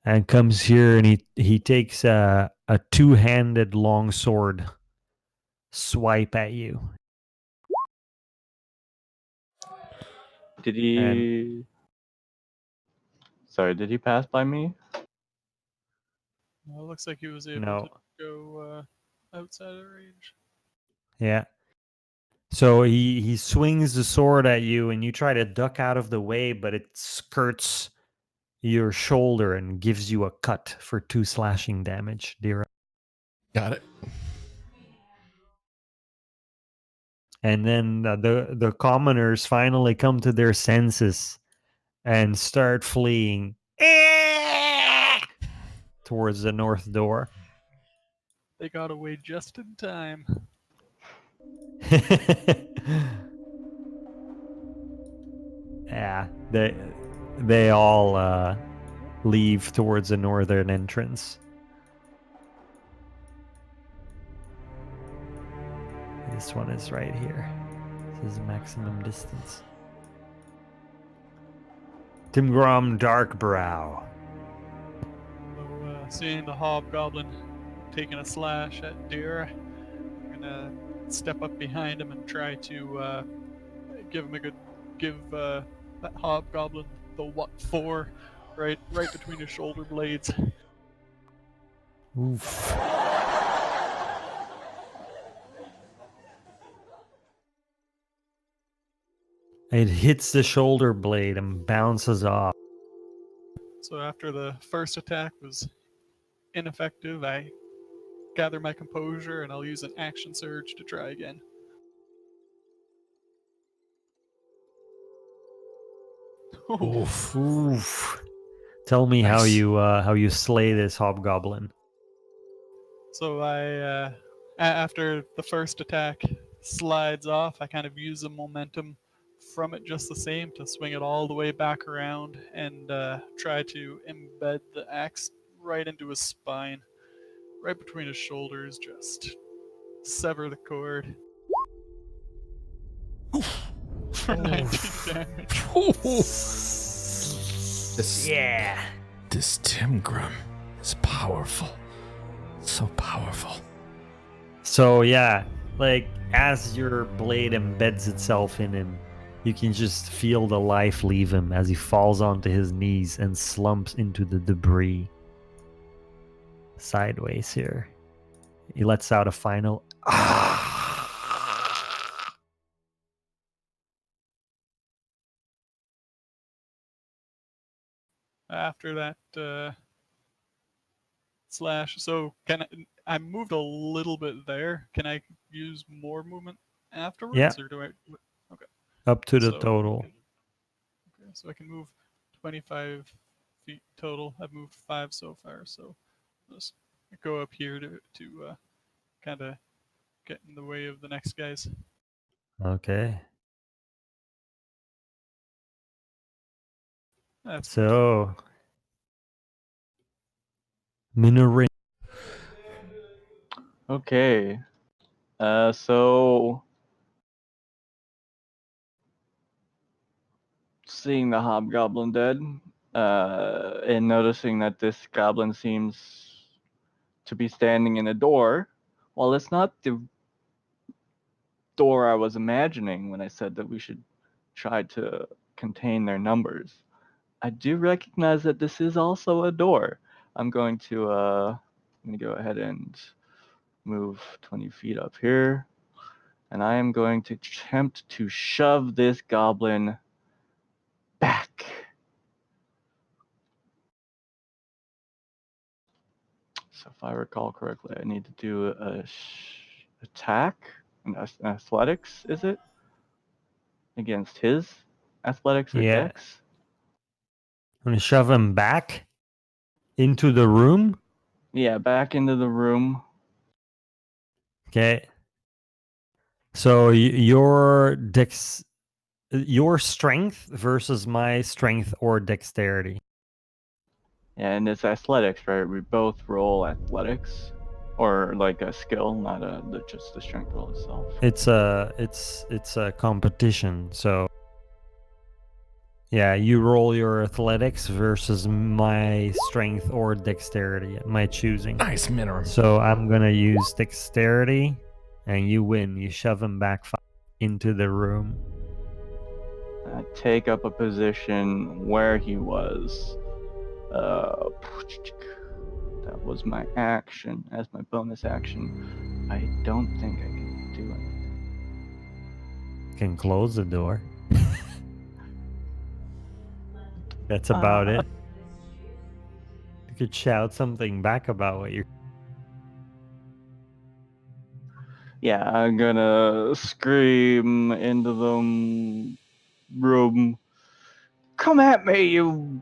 And comes here and he takes a two-handed longsword swipe at you. Did he? Sorry, did he pass by me? Well, it looks like he was able No. to go outside of range. Yeah. So he swings the sword at you, and you try to duck out of the way, but it skirts your shoulder and gives you a cut for 2 slashing damage, Dira. Got it. And then the commoners finally come to their senses and start fleeing towards the north door. They got away just in time. Yeah, they all leave towards the northern entrance. This one is right here. This is maximum distance. Timgrom Darkbrow. So, seeing the hobgoblin taking a slash at Deer, I'm gonna step up behind him and try to give that hobgoblin the what for, right between his shoulder blades. Oof. It hits the shoulder blade and bounces off. So after the first attack was ineffective, I gather my composure and I'll use an action surge to try again. Oof. Oof. Tell me Nice. how you slay this hobgoblin. So I, after the first attack slides off, I kind of use the momentum from it just the same to swing it all the way back around and try to embed the axe right into his spine, right between his shoulders, just sever the cord. For 19 damage. Yeah. This Timgrim is powerful. So powerful. So yeah, like as your blade embeds itself in him, you can just feel the life leave him as he falls onto his knees and slumps into the debris. Sideways here. He lets out a final After that slash, so I moved a little bit there. Can I use more movement afterwards, Yeah. or do I? Okay. up to the So, total. Okay, so I can move 25 feet total. I've moved 5 so far, so let's go up here to kind of get in the way of the next guys. Okay. That's So, Minorin. Okay. So seeing the hobgoblin dead, and noticing that this goblin seems to be standing in a door. Well, it's not the door I was imagining when I said that we should try to contain their numbers. I do recognize that this is also a door. I'm going to go ahead and move 20 feet up here, and I am going to attempt to shove this goblin back. So if I recall correctly, I need to do a attack, an athletics, is it? Against his athletics or Yeah. dex? I'm gonna shove him back into the room. Yeah, back into the room. Okay. So your strength versus my strength or dexterity. And it's athletics, right? We both roll athletics, or like a skill, not just the strength roll itself. It's a competition. So yeah, you roll your athletics versus my strength or dexterity, my choosing. Nice, Minorim. So I'm gonna use dexterity, and you win. You shove him back into the room. Take up a position where he was. That was my action as my bonus action. I don't think I can do anything. Can close the door. That's about it. You could shout something back about what you're. Yeah, I'm gonna scream into the room. Come at me, you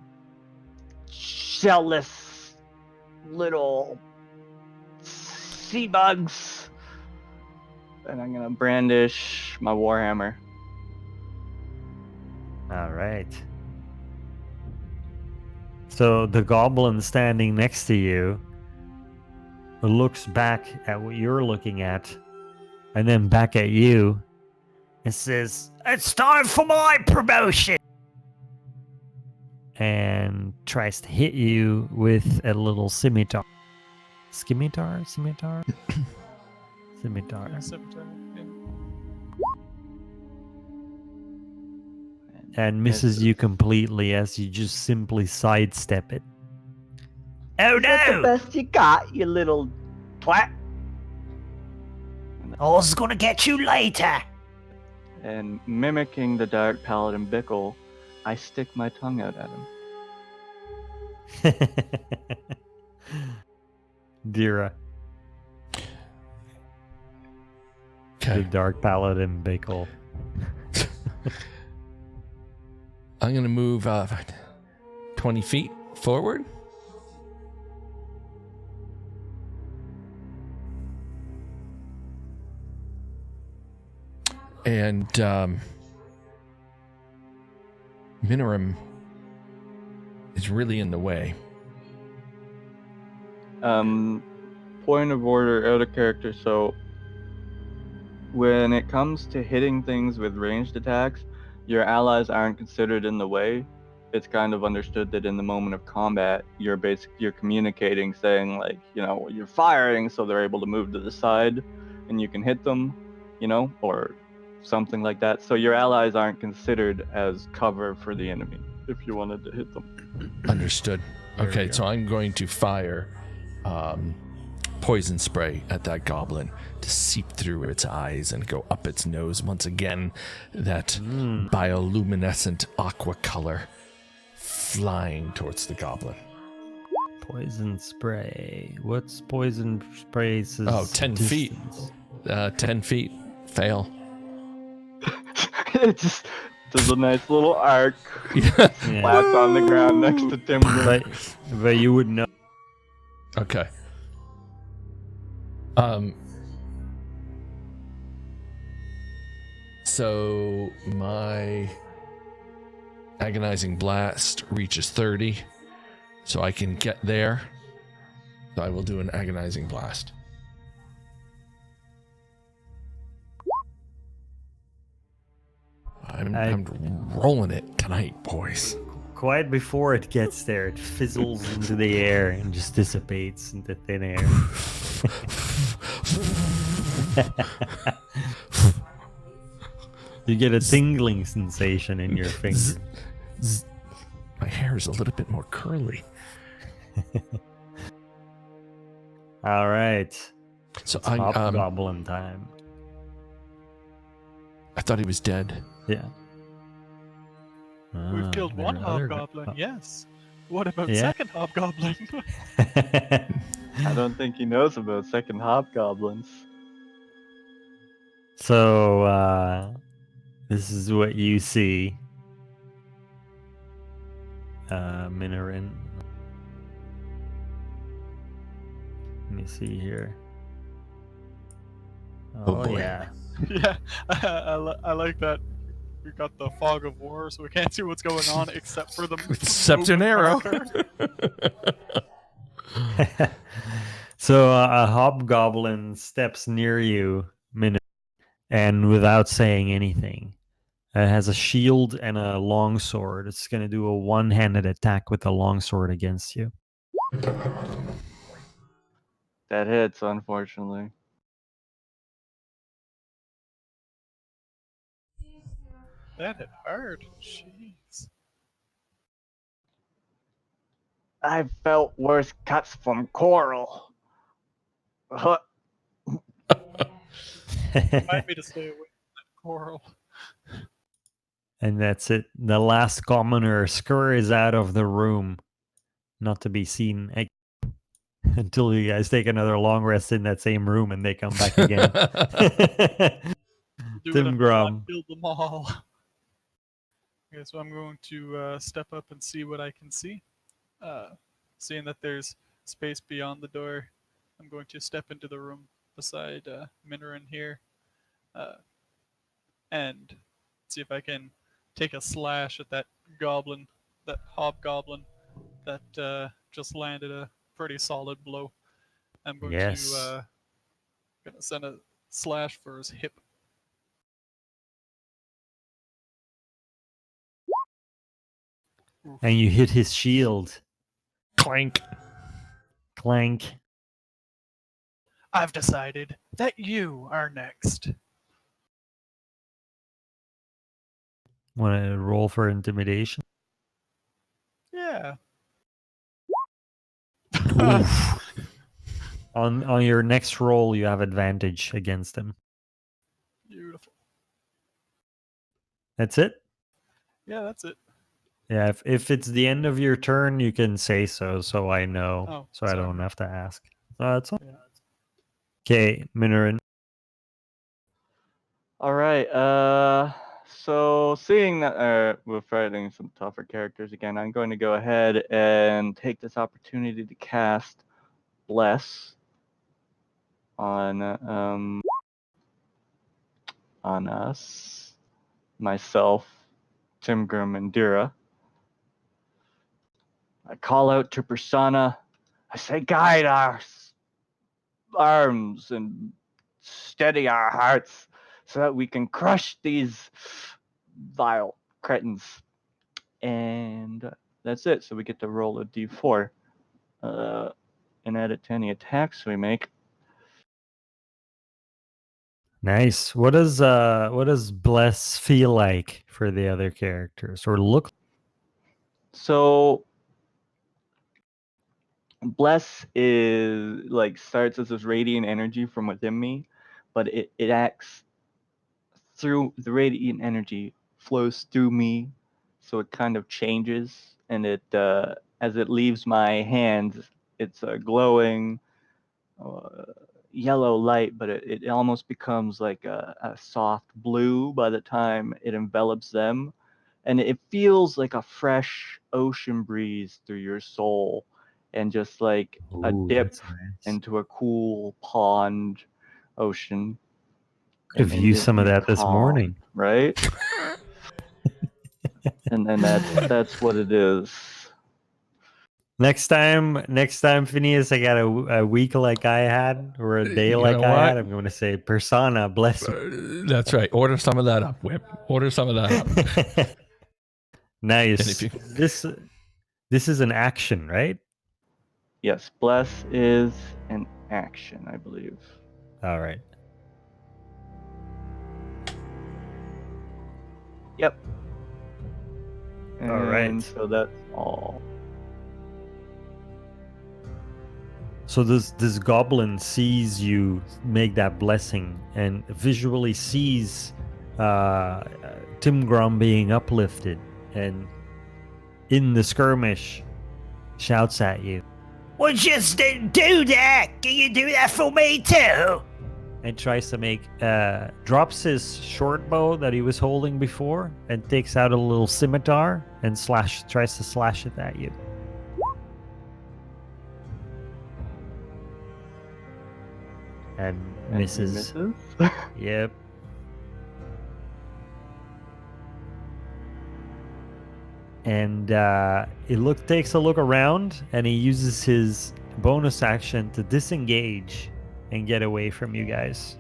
shellless little sea bugs. And I'm gonna brandish my warhammer. All right. So the goblin standing next to you looks back at what you're looking at, and then back at you, and says, It's time for my promotion. and tries to hit you with a little scimitar. Scimitar? Scimitar? Scimitar. yeah, cemetery. Yeah. And misses you completely as you just simply sidestep it. Oh Is that the no! best you got, you little twat? I was gonna get you later. And mimicking the Dark Paladin Bickle, I stick my tongue out at him. Dira. The Okay. Dark Paladin Bickle. I'm going to move 20 feet forward. And Minorim is really in the way. Point of order, out of character. So when it comes to hitting things with ranged attacks, your allies aren't considered in the way. It's kind of understood that in the moment of combat, you're communicating, saying like, you're firing, so they're able to move to the side, and you can hit them, or something like that. So your allies aren't considered as cover for the enemy if you wanted to hit them. Understood. Okay, so I'm going to fire poison spray at that goblin to seep through its eyes and go up its nose once again. That bioluminescent aqua color flying towards the goblin. Poison spray. What's poison spray's 10 feet. 10 feet. Fail. It just does a nice little arc, Yeah. flat on the ground next to Timber. But you would know. Okay. So my Agonizing Blast reaches 30, so I can get there. So I will do an Agonizing Blast. I'm rolling it tonight, boys. Quite before it gets there, it fizzles into the air and just dissipates into thin air. You get a tingling sensation in your finger. My hair is a little bit more curly. All right. So It's hobgoblin time. I thought he was dead. Yeah. We've killed one there are other hobgoblin, yes. What about Yeah. second hobgoblin? I don't think he knows about second hobgoblins. So, this is what you see. Minorin. Let me see here. Oh, Oh, boy. yeah. Yeah, I like that. We got the fog of war, so we can't see what's going on except for the Except an movement arrow. marker. So a hobgoblin steps near you, Minorin, and without saying anything, it has a shield and a longsword. It's going to do a one-handed attack with the longsword against you. That hits, unfortunately. That hit hard. Jeez. I've felt worse cuts from coral. Huh. Remind me to stay away from that coral. And that's it. The last commoner scurries out of the room, not to be seen until you guys take another long rest in that same room and they come back again. Do Tim whatever Grum. kill them all. Okay, so I'm going to step up and see what I can see. Seeing that there's space beyond the door, I'm going to step into the room beside Minorin here and see if I can take a slash at that goblin, that hobgoblin that just landed a pretty solid blow. I'm going Yes. to gonna send a slash for his hip. And you hit his shield. Clank. Clank. I've decided that you are next. Want to roll for intimidation? Yeah. On your next roll, you have advantage against him. Beautiful. That's it? Yeah, that's it. Yeah, if it's the end of your turn, you can say so I know. Oh, so I sorry. don't have to ask. That's all. Yeah. Okay, Minorin. All right. So seeing that we're fighting some tougher characters again, I'm going to go ahead and take this opportunity to cast Bless on us, myself, Tim Grim, and Dira. I call out to Persona. I say, guide our arms and steady our hearts so that we can crush these vile cretins. And that's it. So we get to roll a d4 and add it to any attacks we make. Nice. What does Bless feel like for the other characters or look? So Bless is like starts as this radiant energy from within me, but it acts through the radiant energy flows through me, so it kind of changes, and it as it leaves my hands, it's a glowing yellow light, but it almost becomes like a soft blue by the time it envelops them, and it feels like a fresh ocean breeze through your soul, and just like a Ooh, dip that's nice. into a cool pond ocean. Could have used some of that this calm, morning. right? and then that's what it is. Next time, Phineas, I got a week like I had, or a day You like know I what? had. I'm going to say, Persona, bless you. That's right. Order some of that up, Whip. Order some of that up. Nice. And if you- This is an action, right? Yes, bless is an action, I believe. All right. Yep. All right. And so that's all. So this goblin sees you make that blessing and visually sees Tim Grum being uplifted, and in the skirmish shouts at you Well, just do that. Can you do that for me too? and tries to make drops his short bow that he was holding before and takes out a little scimitar and tries to slash it at you. And And he misses. misses. Yep. And he takes a look around, and he uses his bonus action to disengage and get away from you guys.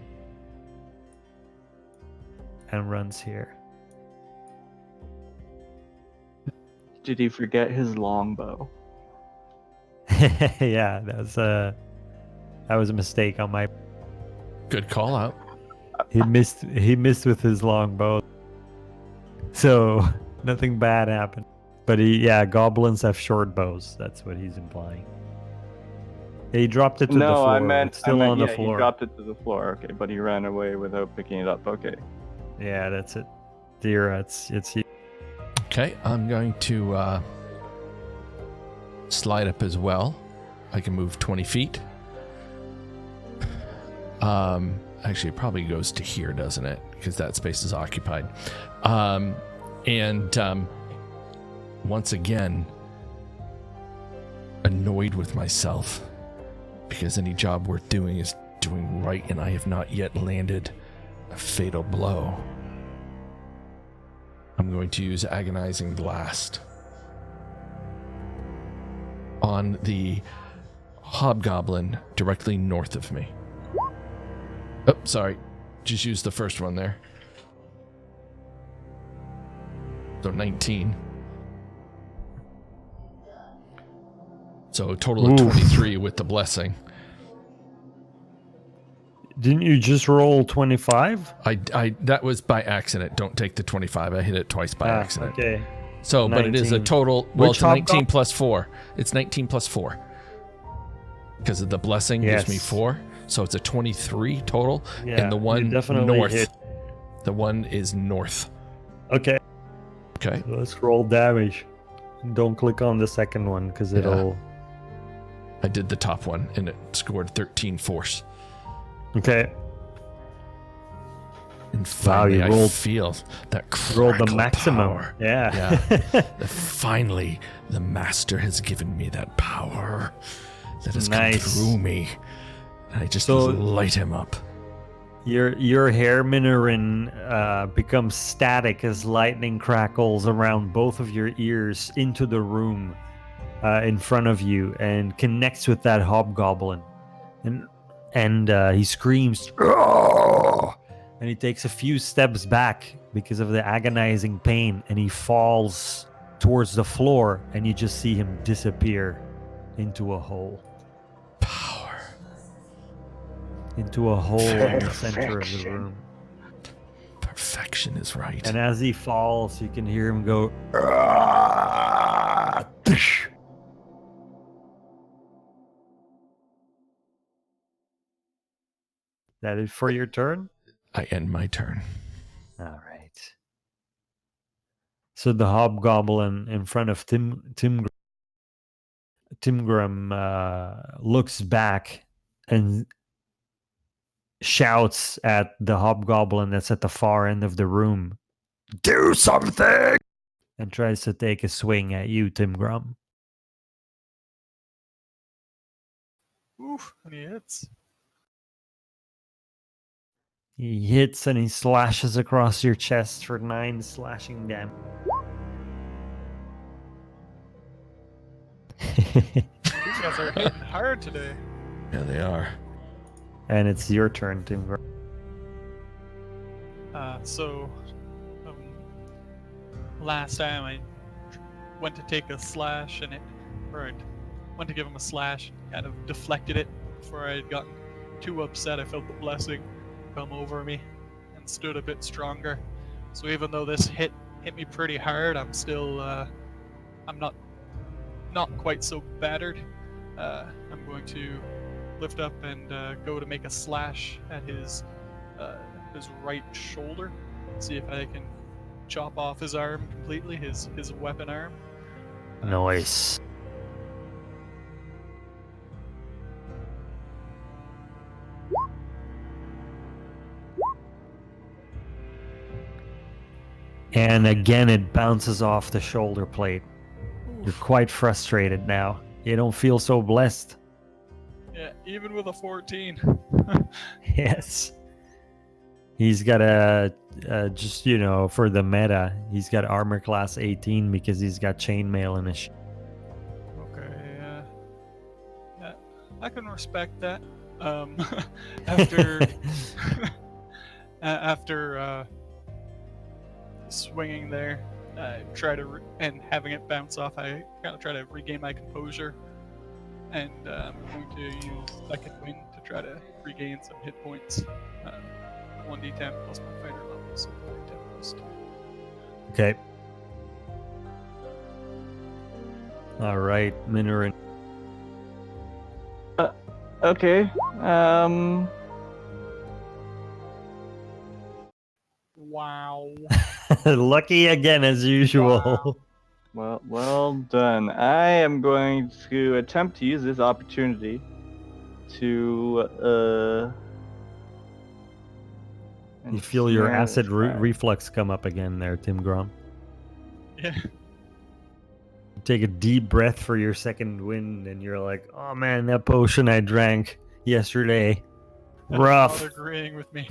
And runs here. Did he forget his longbow? Yeah, that was a mistake on my. Good call out. He missed with his longbow. So nothing bad happened. But goblins have short bows. That's what he's implying. He dropped it to the No, floor. I meant It's still on the He floor. dropped it to the floor. Okay, but he ran away without picking it up. Okay. Yeah, that's it. Dear, it's you. Okay, I'm going to slide up as well. I can move 20 feet. Actually, it probably goes to here, doesn't it? Because that space is occupied. And once again, annoyed with myself because any job worth doing is doing right, and I have not yet landed a fatal blow. I'm going to use Agonizing Blast on the hobgoblin directly north of me. Oh, sorry. Just use the first one there. So 19. So a total of 23 with the blessing. Didn't you just roll 25? I that was by accident. Don't take the 25. I hit it twice by accident. Okay. So, but it is a 19. total. Well, Which it's a 19 hobgoblin? plus 4. It's 19 plus 4. Because of the blessing gives me Yes. 4. So it's a 23 total. Yeah, And the you one definitely north. hit. The one is north. Okay. Okay. Let's roll damage. Don't click on the second one because it'll. I did the top one and it scored 13 force. Okay. And finally, you I rolled- feel that Roll the crackle maximum. power. Yeah. Finally, the master has given me that power that has Nice. come through me. And I just So- light him up. Your hair, Minorin, becomes static as lightning crackles around both of your ears into the room in front of you and connects with that hobgoblin. And he screams, "Argh!" And he takes a few steps back because of the agonizing pain, and he falls towards the floor, and you just see him disappear into a hole. Power. Into a hole in the center of the Perfection. room. Perfection is right. And as he falls, you can hear him go, "Argh!" That is for your turn? I end my turn. All right. So the hobgoblin in front of Timgrim looks back and shouts at the hobgoblin that's at the far end of the room, Do something! and tries to take a swing at you, Timgrim. Oof, and he hits. He hits and he slashes across your chest for 9 slashing damage. These guys are hitting hard today. Yeah, they are. And it's your turn, Tim. So, last time I went to take a slash and I went to give him a slash, kind of deflected it before I had gotten too upset. I felt the blessing come over me and stood a bit stronger. So even though this hit me pretty hard, I'm still, I'm not quite so battered. I'm going to lift up and go to make a slash at his right shoulder. See if I can chop off his arm completely, his weapon arm. Nice. And again, it bounces off the shoulder plate. You're quite frustrated now. You don't feel so blessed. Yeah, even with a 14. Yes. He's got a, just, you know, for the meta, he's got armor class 18 because he's got chainmail in his Okay, yeah, I can respect that. After after swinging there, I try to and having it bounce off, I kind of try to regain my composure, and I'm going to use second wind to try to regain some hit points. 1d10 plus my fighter level, so 1d10 plus 2. Okay. All right, Minoran. Okay. Wow. Lucky again as usual. Well done. I am going to attempt to use this opportunity to You feel your ensnare acid this guy. reflux come up again there, Tim Grom. Yeah. Take a deep breath for your second wind, and you're like, oh man, that potion I drank yesterday. Rough. Not agreeing with me.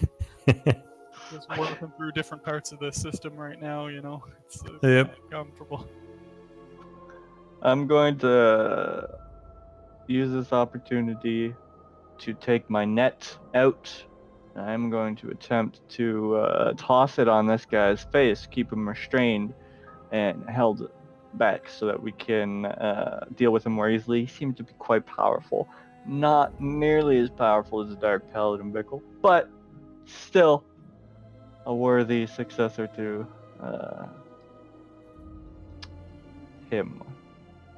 Just working through different parts of the system right now, you know. It's Yep. comfortable. I'm going to use this opportunity to take my net out. I'm going to attempt to toss it on this guy's face, keep him restrained and held back so that we can deal with him more easily. He seems to be quite powerful. Not nearly as powerful as the Dark Paladin Bickle, but still a worthy successor to him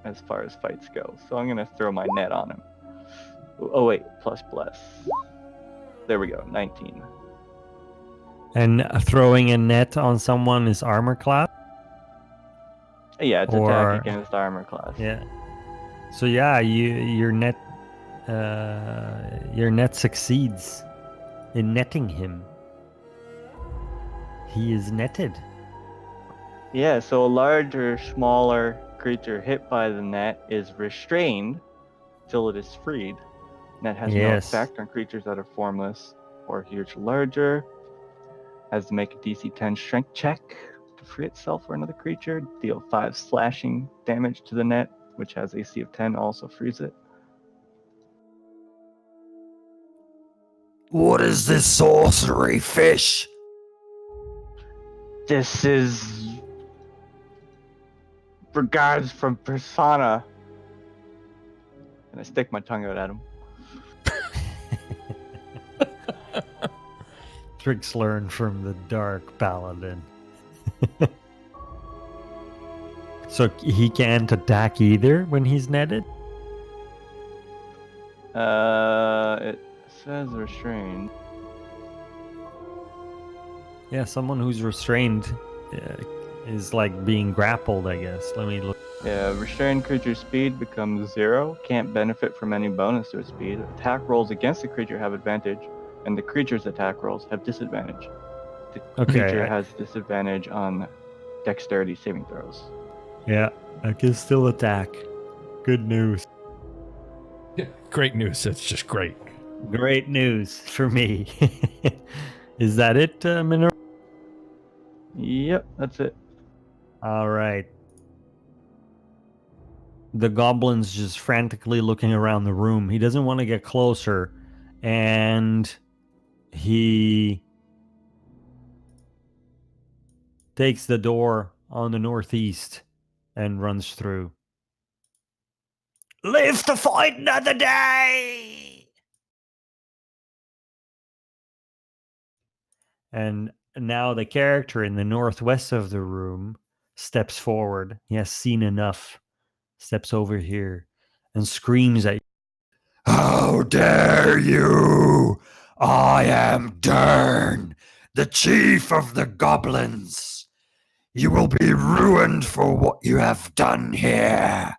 as far as fights go. So I'm going to throw my net on him. Oh wait, plus bless. There we go, 19. And throwing a net on someone is armor class? Yeah, it's Or- attack against armor class. Yeah. So yeah, your net succeeds in netting him. He is netted. Yeah, so a large or smaller creature hit by the net is restrained till it is freed. Net has no Yes. effect on creatures that are formless or huge larger. Has to make a DC 10 strength check to free itself or another creature. Deal 5 slashing damage to the net, which has AC of 10, also frees it. What is this sorcery, fish? This is regards from Persona. And I stick my tongue out at him. Tricks learned from the Dark Paladin. So he can't attack either when he's netted? It says restrained. Yeah, someone who's restrained is like being grappled, I guess. Let me look. Yeah, restrained creature speed becomes 0. Can't benefit from any bonus to its speed. Attack rolls against the creature have advantage, and the creature's attack rolls have disadvantage. The Okay, creature has disadvantage on dexterity saving throws. Yeah, I can still attack. Good news. Great news. It's just great. Great news for me. Is that it, Minoru? Yep, that's it. All right. The goblin's just frantically looking around the room. He doesn't want to get closer, and he takes the door on the northeast and runs through. Live to fight another day! And now the character in the northwest of the room steps forward. He has seen enough. Steps over here and screams at you. How dare you! I am Dern, the chief of the goblins. You will be ruined for what you have done here.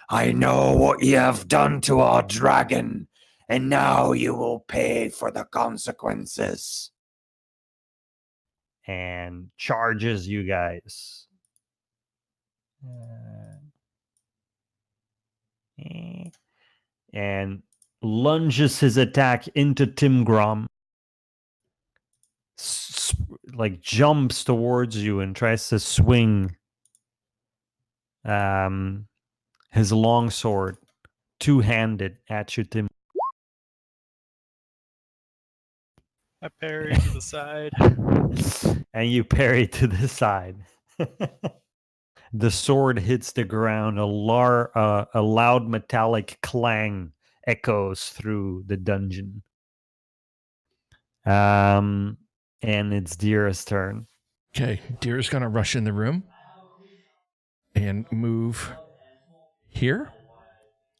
I know what you have done to our dragon, and now you will pay for the consequences. And charges you guys. And lunges his attack into Timgrom. Like jumps towards you and tries to swing his longsword two-handed at you, Tim. I parry to the side. And you parry to the side. The sword hits the ground. A loud metallic clang echoes through the dungeon. And it's Dira's turn. Okay, Deer's gonna rush in the room and move here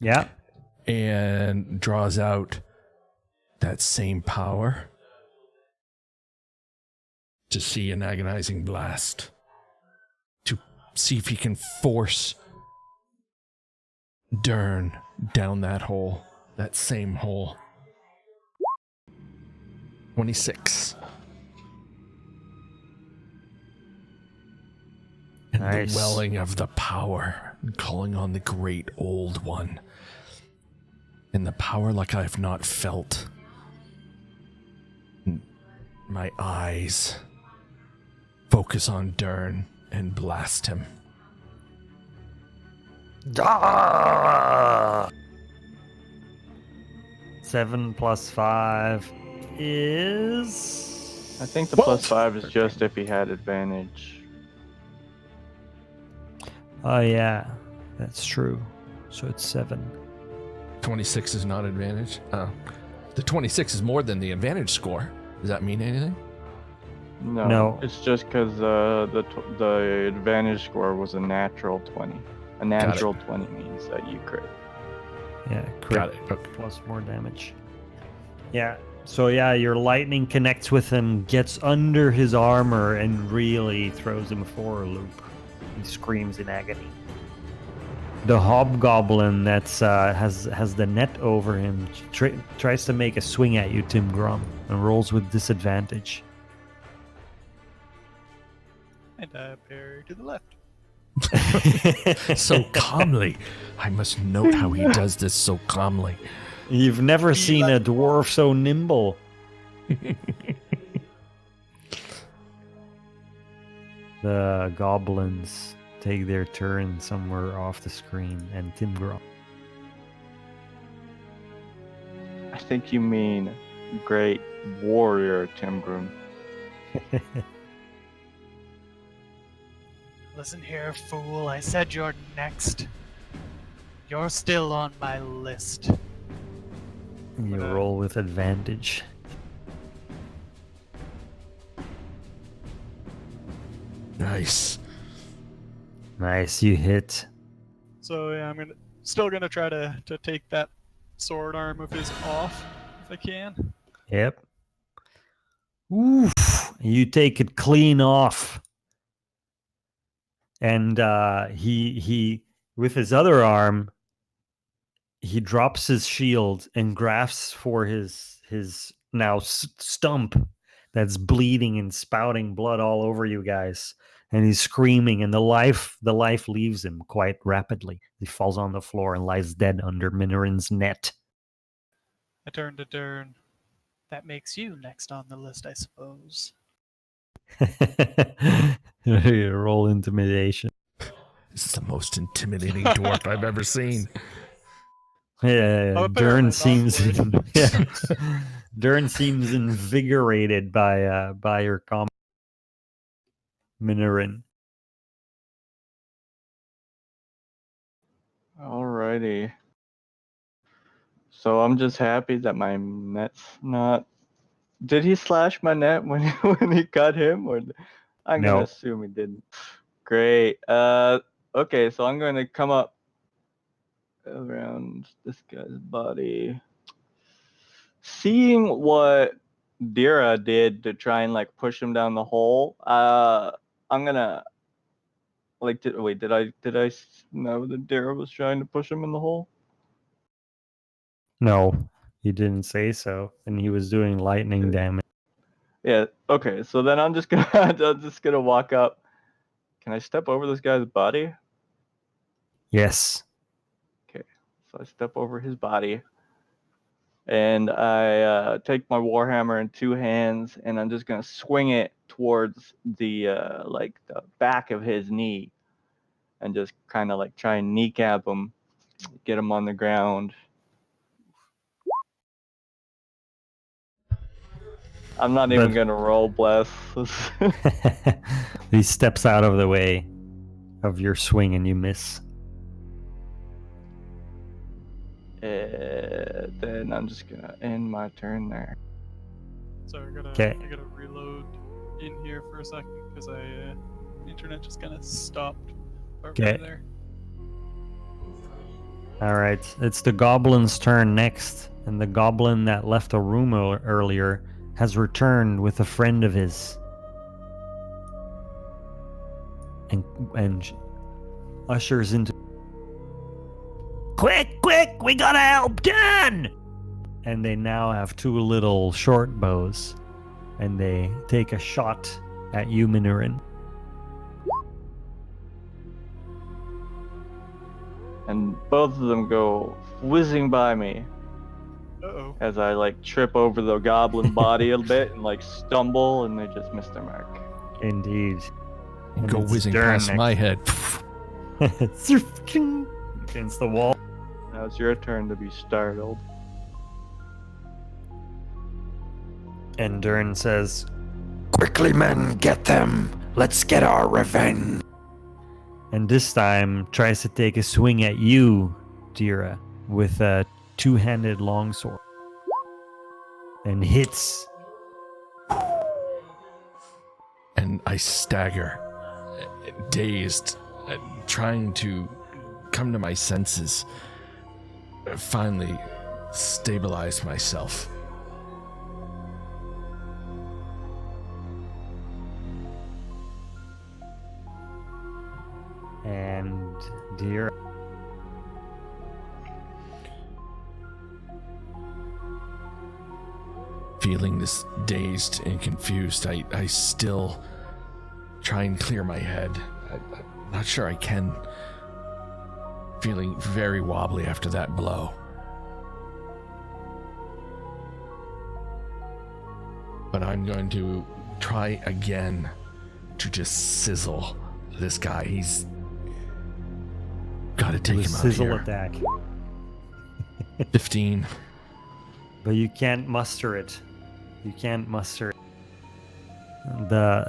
Yeah. and draws out that same power to see an agonizing blast to see if he can force Dern down that hole, that same hole. 26. And Nice. the welling of the power, calling on the great old one. And the power like I've not felt. My eyes focus on Dern and blast him. Ah! 7 plus 5 is... I think the What? +5 is just if he had advantage. Oh, yeah. That's true. So it's 7. 26 is not advantage. Oh. The 26 is more than the advantage score. Does that mean anything? No. It's just because the advantage score was a natural 20. A natural 20 means that you crit. Yeah, crit. Got it. Okay. Plus more damage. Yeah. So yeah, your lightning connects with him, gets under his armor, and really throws him for a loop. He screams in agony. The hobgoblin that's has the net over him tries to make a swing at you, Tim Grum, and rolls with disadvantage. And I parry to the left. So calmly. I must note how he does this so calmly. You've never seen a dwarf so nimble. The goblins take their turn somewhere off the screen, and Tim Grum. I think you mean great warrior Timgrim. Listen here, fool. I said you're next. You're still on my list. You roll with advantage. Nice. Nice, you hit. So yeah, I'm still gonna try to take that sword arm of his off if I can. Yep. Oof. You take it clean off. And he with his other arm, he drops his shield and grasps for his now stump that's bleeding and spouting blood all over you guys. And he's screaming, and the life leaves him quite rapidly. He falls on the floor and lies dead under Minorin's net. I turn to Dern. That makes you next on the list, I suppose. You roll intimidation. This is the most intimidating dwarf I've ever seen. Yeah, Oh, Dern apparently seems not, yeah. Dern seems invigorated by your comment, Minorin. Alrighty. So I'm just happy that my net's not. Did he slash my net when when he cut him, or I'm gonna No. assume he didn't. Great. Okay, so I'm gonna come up around this guy's body. Seeing what Dira did to try and like push him down the hole, I'm gonna like did I know that Dira was trying to push him in the hole? No, he didn't say so, and he was doing lightning damage. Yeah. Okay. So then I'm just gonna I'm just gonna walk up. Can I step over this guy's body? Yes. Okay. So I step over his body, and I take my warhammer in two hands, and I'm just gonna swing it towards the like the back of his knee, and just kind of like try and kneecap him, get him on the ground. I'm not even But- gonna roll bless. He steps out of the way of your swing and you miss. Then I'm just gonna end my turn there. So I gotta 'Kay. reload in here for a second because internet just kind of stopped partway 'Kay. there. All right, it's the goblin's turn next, and the goblin that left a room earlier has returned with a friend of his, and ushers into. Quick, quick, we gotta help Dan! And they now have two little short bows, and they take a shot at you, Minorin. And both of them go whizzing by me Uh-oh. as I like trip over the goblin body a bit and like stumble, and they just miss their mark. Indeed. And Go it's whizzing Dern past next. my head. Against the wall. Now it's your turn to be startled. And Dern says, Quickly, men, get them. Let's get our revenge. and this time tries to take a swing at you, Dira, with a two-handed longsword. And hits. And I stagger, dazed, trying to come to my senses. Finally, stabilize myself. And Dira. Feeling this dazed and confused, I still try and clear my head. I'm not sure I can. Feeling very wobbly after that blow. But I'm going to try again to just sizzle this guy. He's got to take Do a him out sizzle here. attack. 15. But you can't muster it. You can't muster it.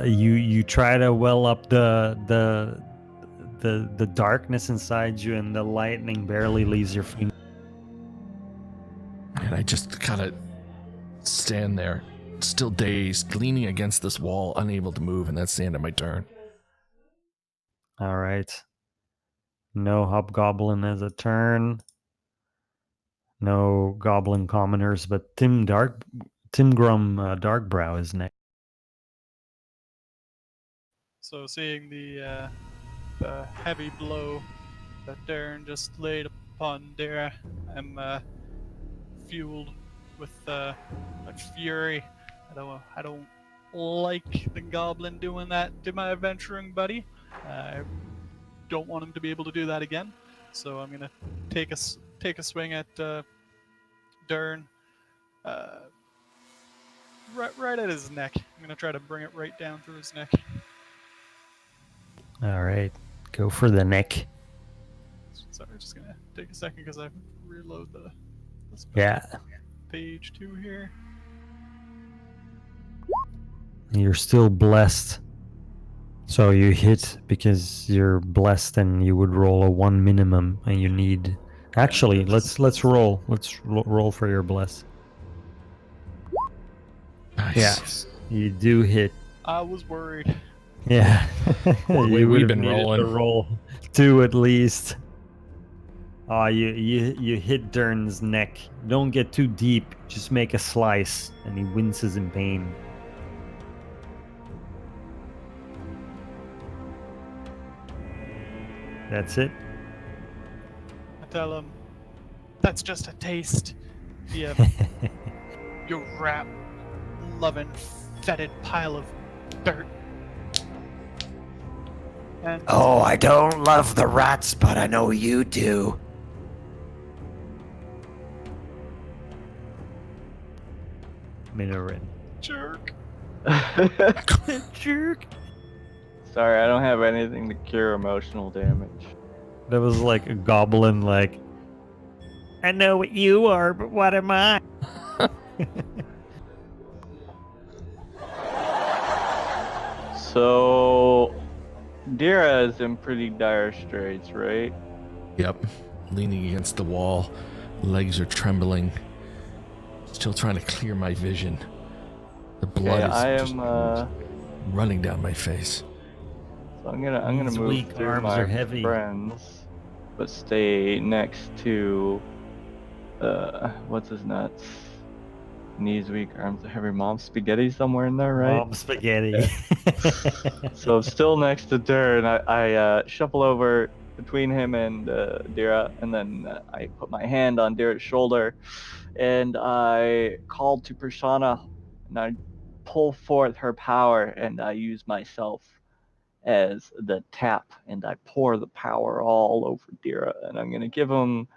You try to well up the darkness inside you, and the lightning barely leaves your finger. And I just kind of stand there, still dazed, leaning against this wall, unable to move, and that's the end of my turn. All right. No hobgoblin has a turn. No goblin commoners, but Tim Grum Darkbrow is next. So seeing the heavy blow that Darren just laid upon Dara, I'm fueled with fury. I don't like the goblin doing that to my adventuring buddy. I don't want him to be able to do that again. So I'm gonna take a swing at Dern, right at his neck. I'm gonna try to bring it right down through his neck. All right. Go for the neck. Sorry, just gonna take a second because I reload the spell Yeah. page 2 here. You're still blessed. So you hit because you're blessed and you would roll a 1 minimum and you need actually let's roll. Let's roll for your bless. Nice. Yeah. You do hit. I was worried. Yeah. The way You we've would've been needed rolling. to roll 2 at least. You hit Dern's neck. Don't get too deep. Just make a slice, and he winces in pain. That's it. I tell him, that's just a taste. You, you rat loving, fetid pile of dirt. And Oh, I don't love the rats, but I know you do. Minorin. jerk. Jerk. Sorry, I don't have anything to cure emotional damage. That was like a goblin, like, I know what you are, but what am I? So, Dira is in pretty dire straits, right? Yep. Leaning against the wall. Legs are trembling. Still trying to clear my vision. The blood Okay, is I just am. running down my face. So I'm gonna These move weak through arms my are heavy. friends, but stay next to what's his nuts? Knees weak, arms are heavy. Mom spaghetti somewhere in there, right? Mom spaghetti. So I'm still next to Dur, and I shuffle over between him and Dira, and then I put my hand on Dira's shoulder, and I call to Persona, and I pull forth her power, and I use myself as the tap, and I pour the power all over Dira, and I'm gonna give him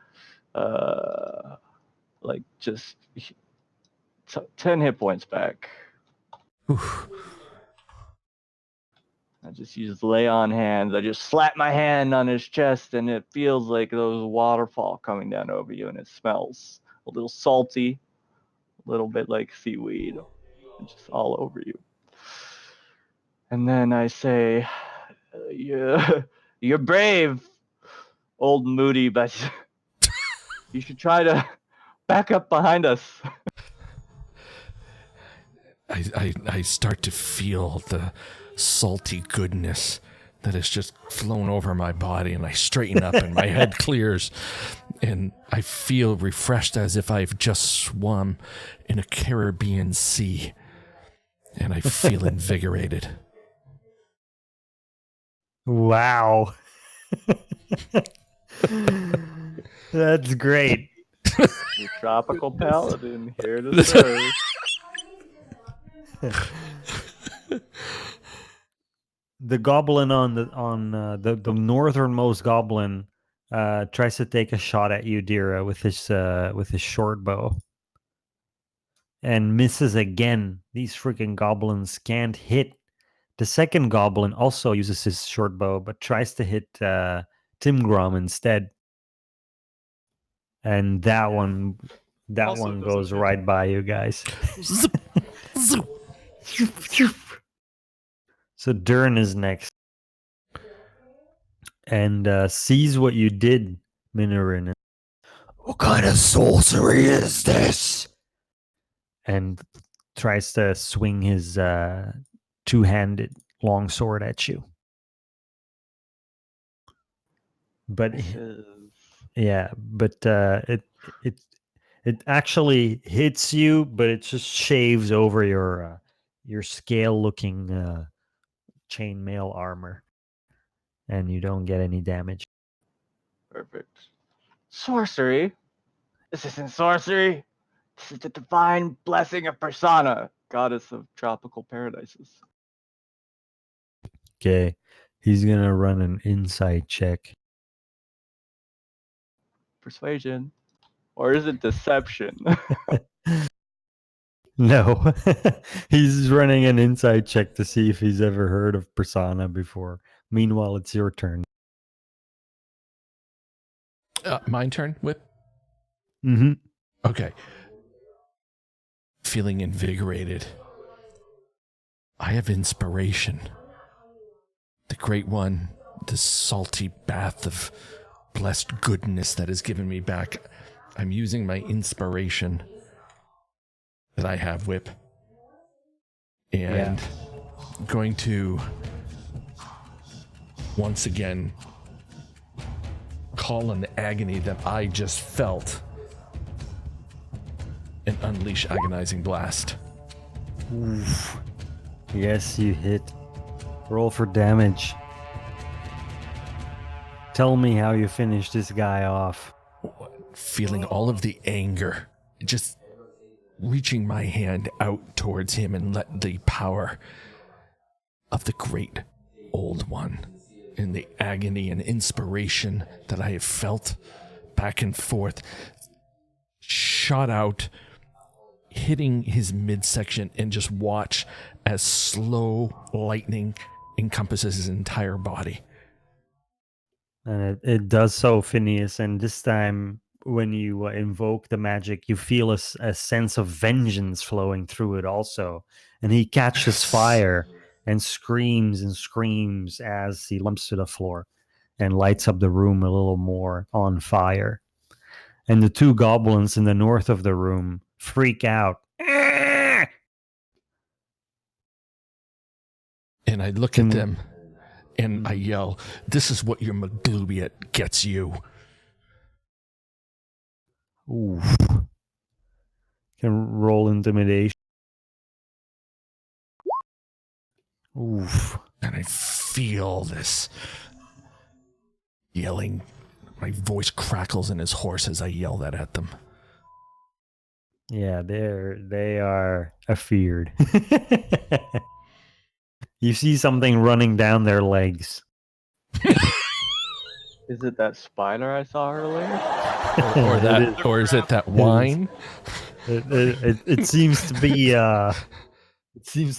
like just 10 hit points back. Oof. I just use lay on hands. I just slap my hand on his chest, and it feels like those waterfall coming down over you, and it smells a little salty, a little bit like seaweed, just all over you. And then I say, you're brave, old Moody, but you should try to back up behind us. I start to feel the salty goodness that has just flown over my body, and I straighten up and my head clears, and I feel refreshed as if I've just swum in a Caribbean sea, and I feel invigorated. Wow. That's great. Your tropical paladin here to serve. The goblin on the northernmost goblin tries to take a shot at you, Dira, with his short bow, and misses again. These freaking goblins can't hit. The second goblin also uses his short bow, but tries to hit Timgrom instead, and that one Also doesn't goes hit. right by you guys. So Dern is next, and sees what you did, Minorin, What kind of sorcery is this? and tries to swing his two-handed longsword at you. But it actually hits you, but it just shaves over your scale-looking chainmail armor, and you don't get any damage. Perfect. Sorcery? This isn't sorcery. This is the divine blessing of Persona, goddess of tropical paradises. Okay, he's gonna run an insight check. Persuasion. Or is it deception? No, he's running an insight check to see if he's ever heard of Persona before. Meanwhile, it's your turn. My turn, Whip? Mm-hmm. Okay. Feeling invigorated. I have inspiration. The Great One, the salty bath of blessed goodness that has given me back. I'm using my inspiration that I have, Whip. And going to once again call on the agony that I just felt and unleash agonizing blast. Oof. Yes, you hit. Roll for damage. Tell me how you finish this guy off. Feeling all of the anger, just reaching my hand out towards him and let the power of the Great Old One and the agony and inspiration that I have felt back and forth shot out, hitting his midsection, and just watch as slow lightning encompasses his entire body. And it does so, Phineas, and this time when you invoke the magic, you feel a sense of vengeance flowing through it also. And he catches fire and screams as he lumps to the floor and lights up the room a little more on fire. And the two goblins in the north of the room freak out. And I look at them and I yell, "This is what your McGlubiat gets you." Oof. Can roll intimidation. Oof. And I feel this yelling. My voice crackles and is hoarse as I yell that at them. Yeah, they are afeared. You see something running down their legs. Is it that spider I saw earlier? Or that, or is it that wine? It seems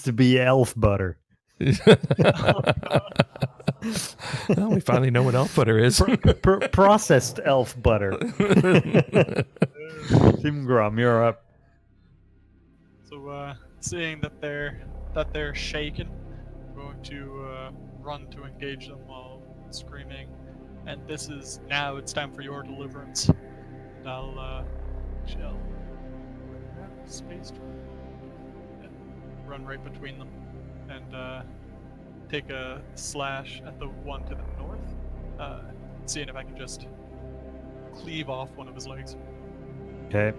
to be elf butter. Well, we finally know what elf butter is. Processed elf butter. Timgrom, you're up. So, seeing that they're shaken, I'm going to run to engage them while screaming. And it's time for your deliverance. And I'll shall space and run right between them and take a slash at the one to the north, seeing if I can just cleave off one of his legs. Okay.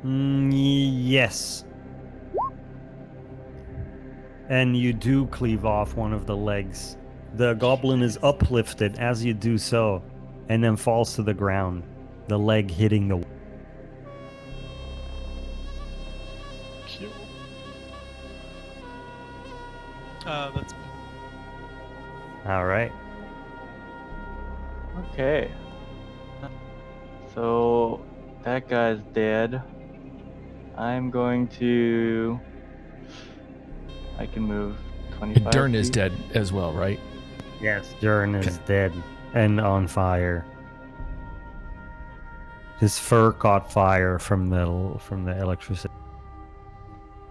Yes. And you do cleave off one of the legs. The goblin is uplifted as you do so, and then falls to the ground, the leg hitting the... Kill. That's me. All right. Okay. So that guy's dead. I'm going to. I can move 25. And Dern is feet. dead as well, right? Yes, Dern is dead and on fire. His fur caught fire from the electricity.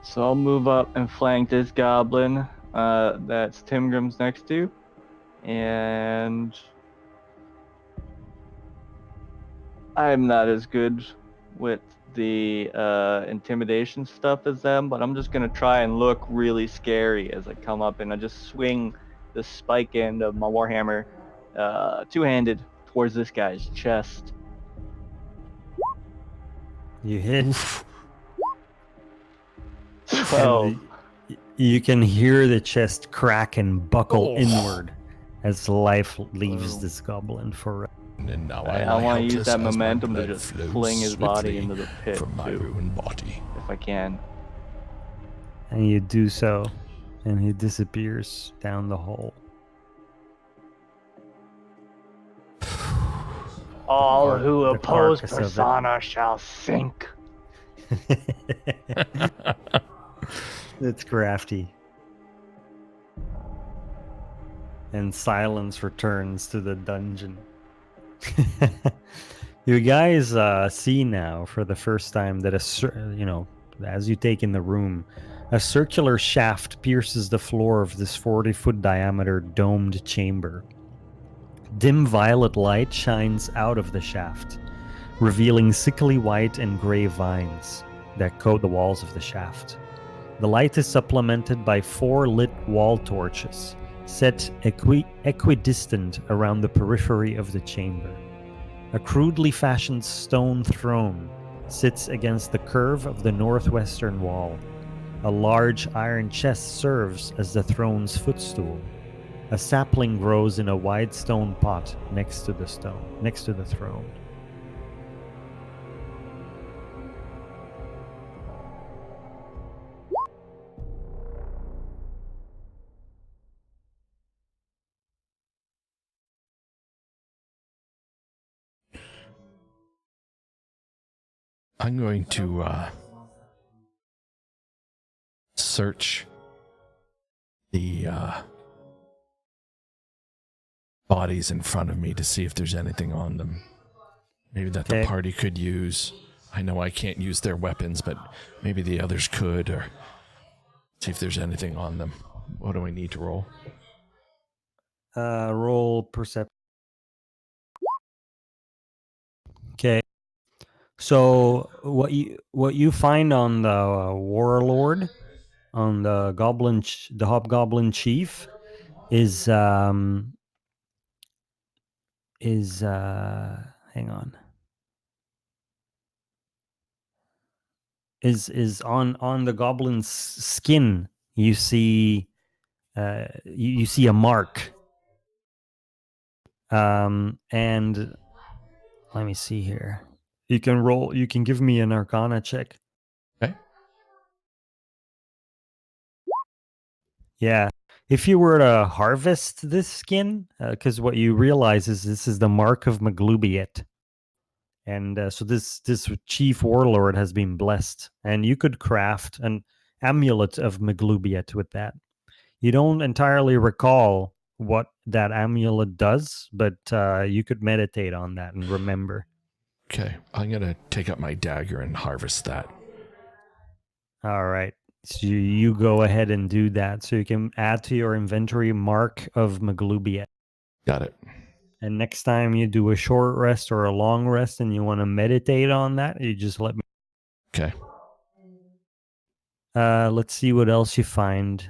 So I'll move up and flank this goblin. That's Timgrim's next to, and I'm not as good with the intimidation stuff as them, but I'm just gonna try and look really scary as I come up, and I just swing the spike end of my warhammer, two-handed towards this guy's chest. You hit. Oof. 12. And you can hear the chest crack and buckle Oh. inward as life leaves this goblin forever. And now I lie want to use helpless that as my momentum to blood just flows fling his body swiftly into the pit from my too, ruined body. if I can. And you do so, and he disappears down the hole. All who the oppose carcass of it. Persona shall sink. It's crafty. and silence returns to the dungeon. You guys see now for the first time that as you take in the room, a circular shaft pierces the floor of this 40-foot diameter domed chamber. Dim violet light shines out of the shaft, revealing sickly white and gray vines that coat the walls of the shaft. The light is supplemented by 4 lit wall torches, set equidistant around the periphery of the chamber. A crudely fashioned stone throne sits against the curve of the northwestern wall. A large iron chest serves as the throne's footstool. A sapling grows in a wide stone pot next to the throne. I'm going to search the bodies in front of me to see if there's anything on them. Maybe that the Okay. party could use. I know I can't use their weapons, but maybe the others could, or see if there's anything on them. What do I need to roll? Roll perception. Okay. So what you find on the warlord, on the the hobgoblin chief, is hang on, is on the goblin's skin. You see you see a mark. And let me see here. You can give me an Arcana check. Okay. Yeah. If you were to harvest this skin, because what you realize is this is the mark of Maglubiet. And so this chief warlord has been blessed. And you could craft an amulet of Maglubiet with that. You don't entirely recall what that amulet does, but you could meditate on that and remember. Okay, I'm going to take up my dagger and harvest that. All right. So you go ahead and do that. So you can add to your inventory mark of Maglubiet. Got it. And next time you do a short rest or a long rest and you want to meditate on that, you just let me. Okay. Let's see what else you find.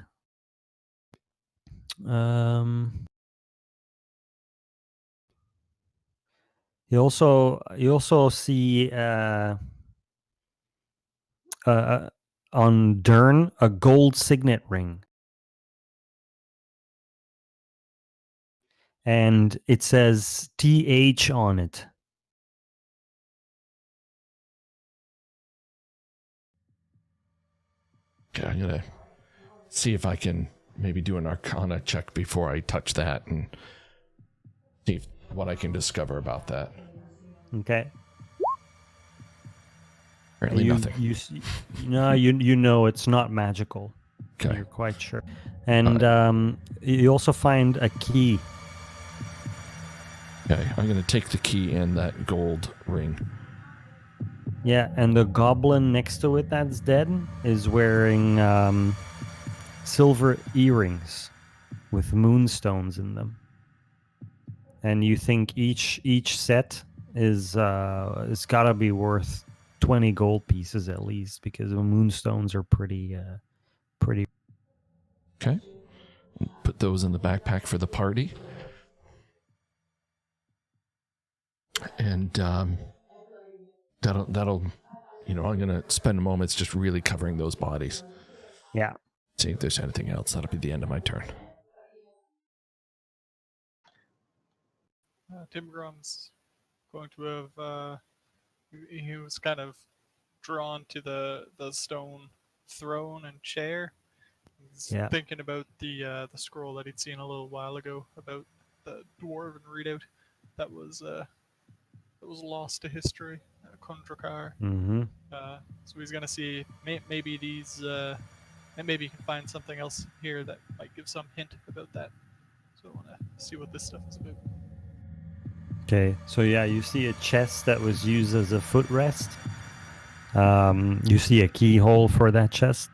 You also see on Dern a gold signet ring. And it says TH on it. Okay, I'm going to see if I can maybe do an Arcana check before I touch that and see what I can discover about that. Okay. Apparently nothing. You know it's not magical. Okay. You're quite sure. And you also find a key. Okay, I'm going to take the key and that gold ring. Yeah, and the goblin next to it that's dead is wearing silver earrings with moonstones in them. And you think each set is it's got to be worth 20 gold pieces at least, because the moonstones are pretty. Okay. Put those in the backpack for the party. And that'll I'm going to spend moments just really covering those bodies. Yeah. See if there's anything else. That'll be the end of my turn. Tim Grum's going to have. He was kind of drawn to the stone throne and chair. He's thinking about the scroll that he'd seen a little while ago about the dwarven readout that was lost to history, Kundrakar. Mm-hmm. So he's gonna see maybe these, and maybe he can find something else here that might give some hint about that. So I want to see what this stuff is about. Okay, so yeah, you see a chest that was used as a footrest. You see a keyhole for that chest.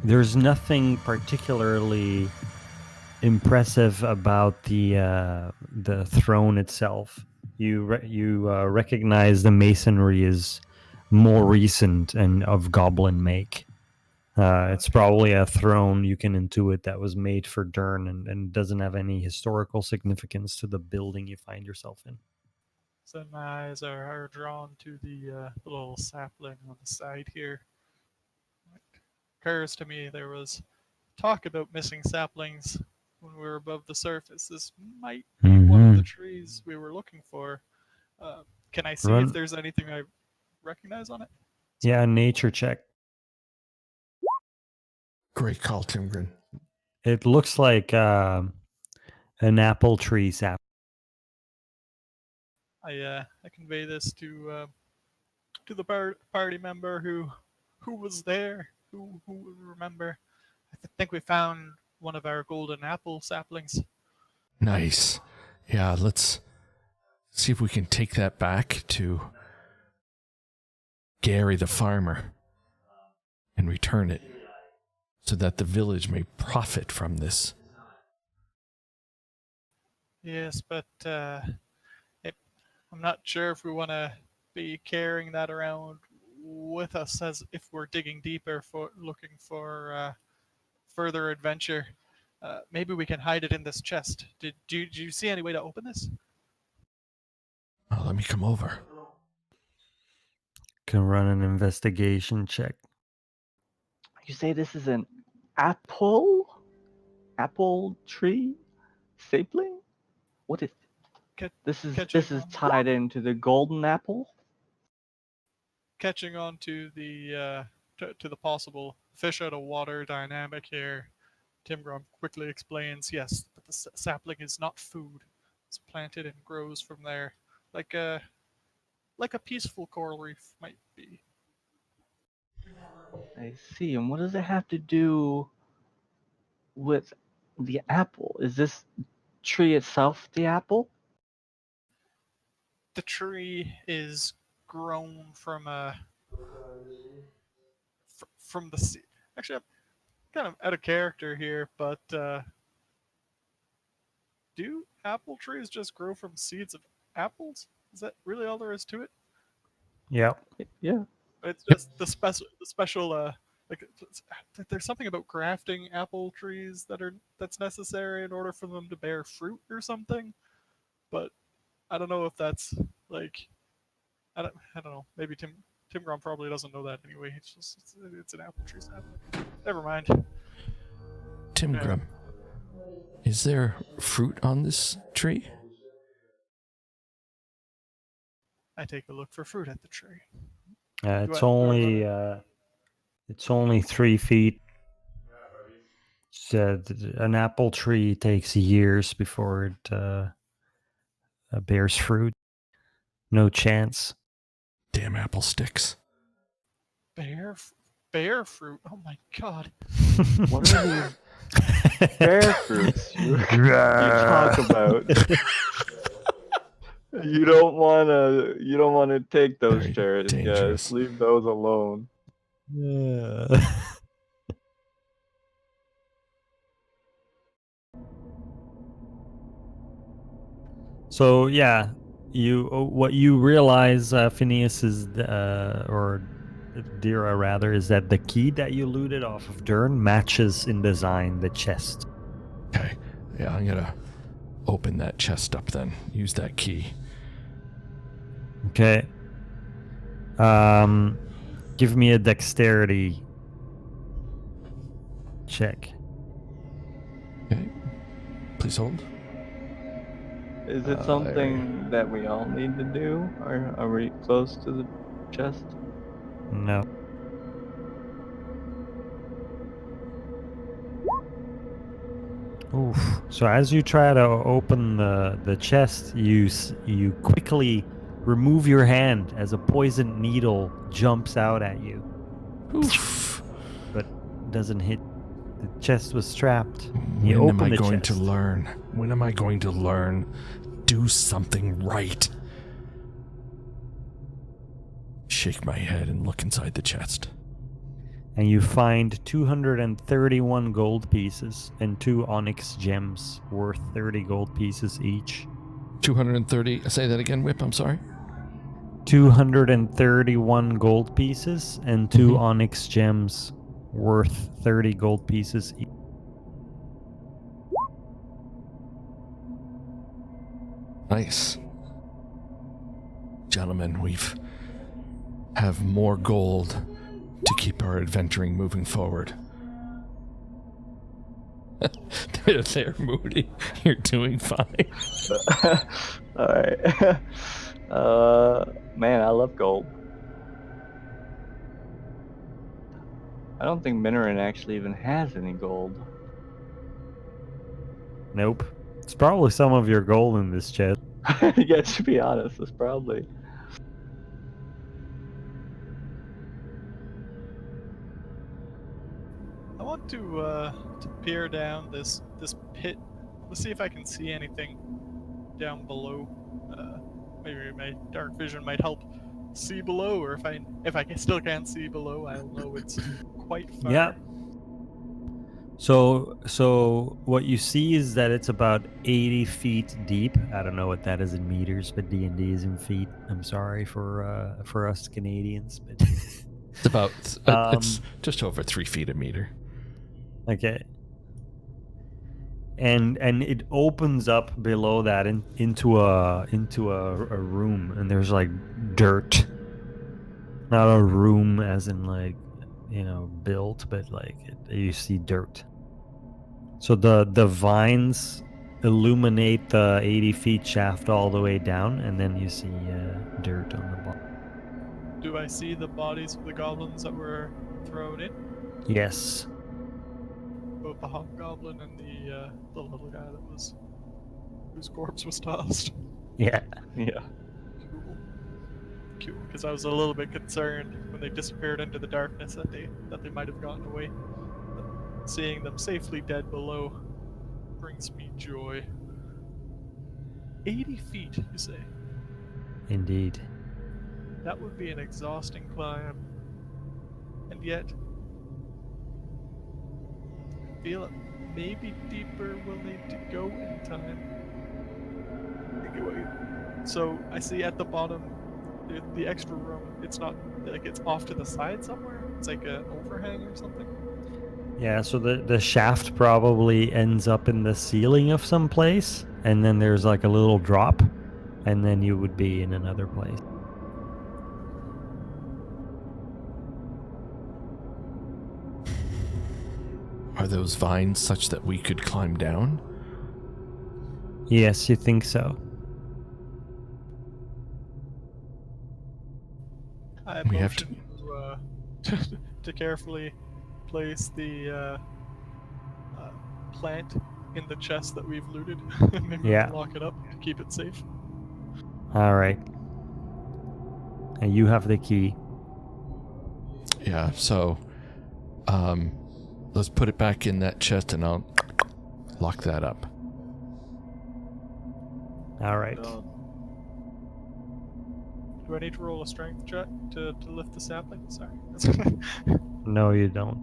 There's nothing particularly impressive about the throne itself. You recognize the masonry is more recent and of goblin make. It's probably a throne, you can intuit, that was made for Dern and doesn't have any historical significance to the building you find yourself in. So my eyes are drawn to the little sapling on the side here. It occurs to me there was talk about missing saplings when we were above the surface. This might be one of the trees we were looking for. Can I see if there's anything I recognize on it? Yeah, nature check. Great call, Timgren. It looks like an apple tree sap. I convey this to the party member who was there, who would remember. I think we found one of our golden apple saplings. Nice. Yeah, let's see if we can take that back to Gary the farmer and return it so that the village may profit from this. Yes, but I'm not sure if we want to be carrying that around with us as if we're digging deeper for looking for further adventure. Maybe we can hide it in this chest. Did you see any way to open this? Oh, let me come over. Can run an investigation check. You say this is an apple tree sapling? What is this? Is tied into the golden apple? Catching on to the possible fish out of water dynamic here, Tim Grom quickly explains, yes, that the sapling is not food. It's planted and grows from there, like a peaceful coral reef might be. I see. And what does it have to do with the apple? Is this tree itself the apple? The tree is grown from from the seed. Actually, I'm kind of out of character here, but do apple trees just grow from seeds of apples? Is that really all there is to it? Yeah. Yeah. It's just the special like there's something about grafting apple trees that's necessary in order for them to bear fruit or something, but I don't know if that's like I don't know. Maybe Tim Grom probably doesn't know that anyway. It's an apple tree sapling. Never mind. Tim Grum, is there fruit on this tree? I take a look for fruit at the tree. It's only 3 feet. An apple tree takes years before it bears fruit. No chance. Damn apple sticks. Bear fruit? Oh my god. What are these bear fruits you talk about? You don't wanna take those, Very Jared. dangerous. Yes, leave those alone. Yeah. So yeah, what you realize, Phineas, is or Dira rather, is that the key that you looted off of Dern matches in design the chest. Okay. Yeah, I'm gonna open that chest up then. Use that key. Okay. Give me a dexterity check. Okay. Please hold. Is it something that we all need to do? Or are we close to the chest? No. Oof. So as you try to open the chest, you quickly remove your hand as a poisoned needle jumps out at you, Oof. but doesn't hit. The chest was trapped. When You am open I the going to chest. learn? When am I going to learn? Do something right. Shake my head and look inside the chest. And you find 231 gold pieces and 2 onyx gems worth 30 gold pieces each. 230. Say that again, Whip. I'm sorry. 231 gold pieces and 2 Mhm. onyx gems worth 30 gold pieces each. Nice. Gentlemen, we've have more gold to keep our adventuring moving forward. They're moody. You're doing fine. All right. Man, I love gold. I don't think Minoran actually even has any gold. Nope. It's probably some of your gold in this chest. Yeah, to be honest, it's probably. I want to peer down this pit. Let's see if I can see anything down below. Maybe my dark vision might help see below, or if I still can't see below, I'll know it's quite far. Yeah. So what you see is that it's about 80 feet deep. I don't know what that is in meters, but D&D is in feet. I'm sorry for us Canadians, but It's about. It's Um, just over 3 feet a meter. okay. And it opens up below that into a room, and there's like dirt. Not a room as in like, built, but like you see dirt. So the vines illuminate the 80 feet shaft all the way down, and then you see dirt on the bottom. Do I see the bodies of the goblins that were thrown in? Yes. Both the hobgoblin and the little guy whose corpse was tossed. Yeah. Yeah. Cool. Because I was a little bit concerned when they disappeared into the darkness that they might have gotten away. But seeing them safely dead below brings me joy. 80 feet, you say? Indeed. That would be an exhausting climb. And yet, I feel it maybe deeper we'll need to go in time. So I see at the bottom the extra room. It's not like it's off to the side somewhere. It's like an overhang or something. Yeah, so the shaft probably ends up in the ceiling of some place, and then there's like a little drop, and then you would be in another place. Are those vines such that we could climb down? Yes, you think so. I We have motion to carefully place the plant in the chest that we've looted. Maybe Yeah. lock it up to keep it safe. All right. And you have the key. Yeah, so let's put it back in that chest and I'll lock that up. All right. Do I need to roll a strength check to lift the sapling? Sorry. No, you don't.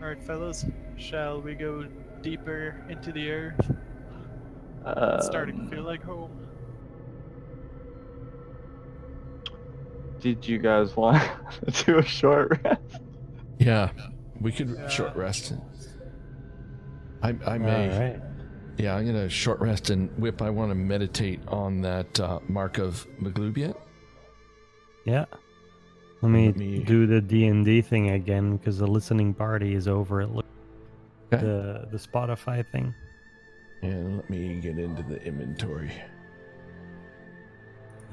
Alright, fellas. Shall we go deeper into the earth? It's starting to feel like home. Did you guys want to do a short rest? Yeah, we could Yeah. short rest. I may. All right. Yeah, I'm gonna short rest and Whip. I want to meditate on that mark of Maglubiet. Yeah. Let me do the D&D thing again because the listening party is over at Okay. the Spotify thing. And let me get into the inventory.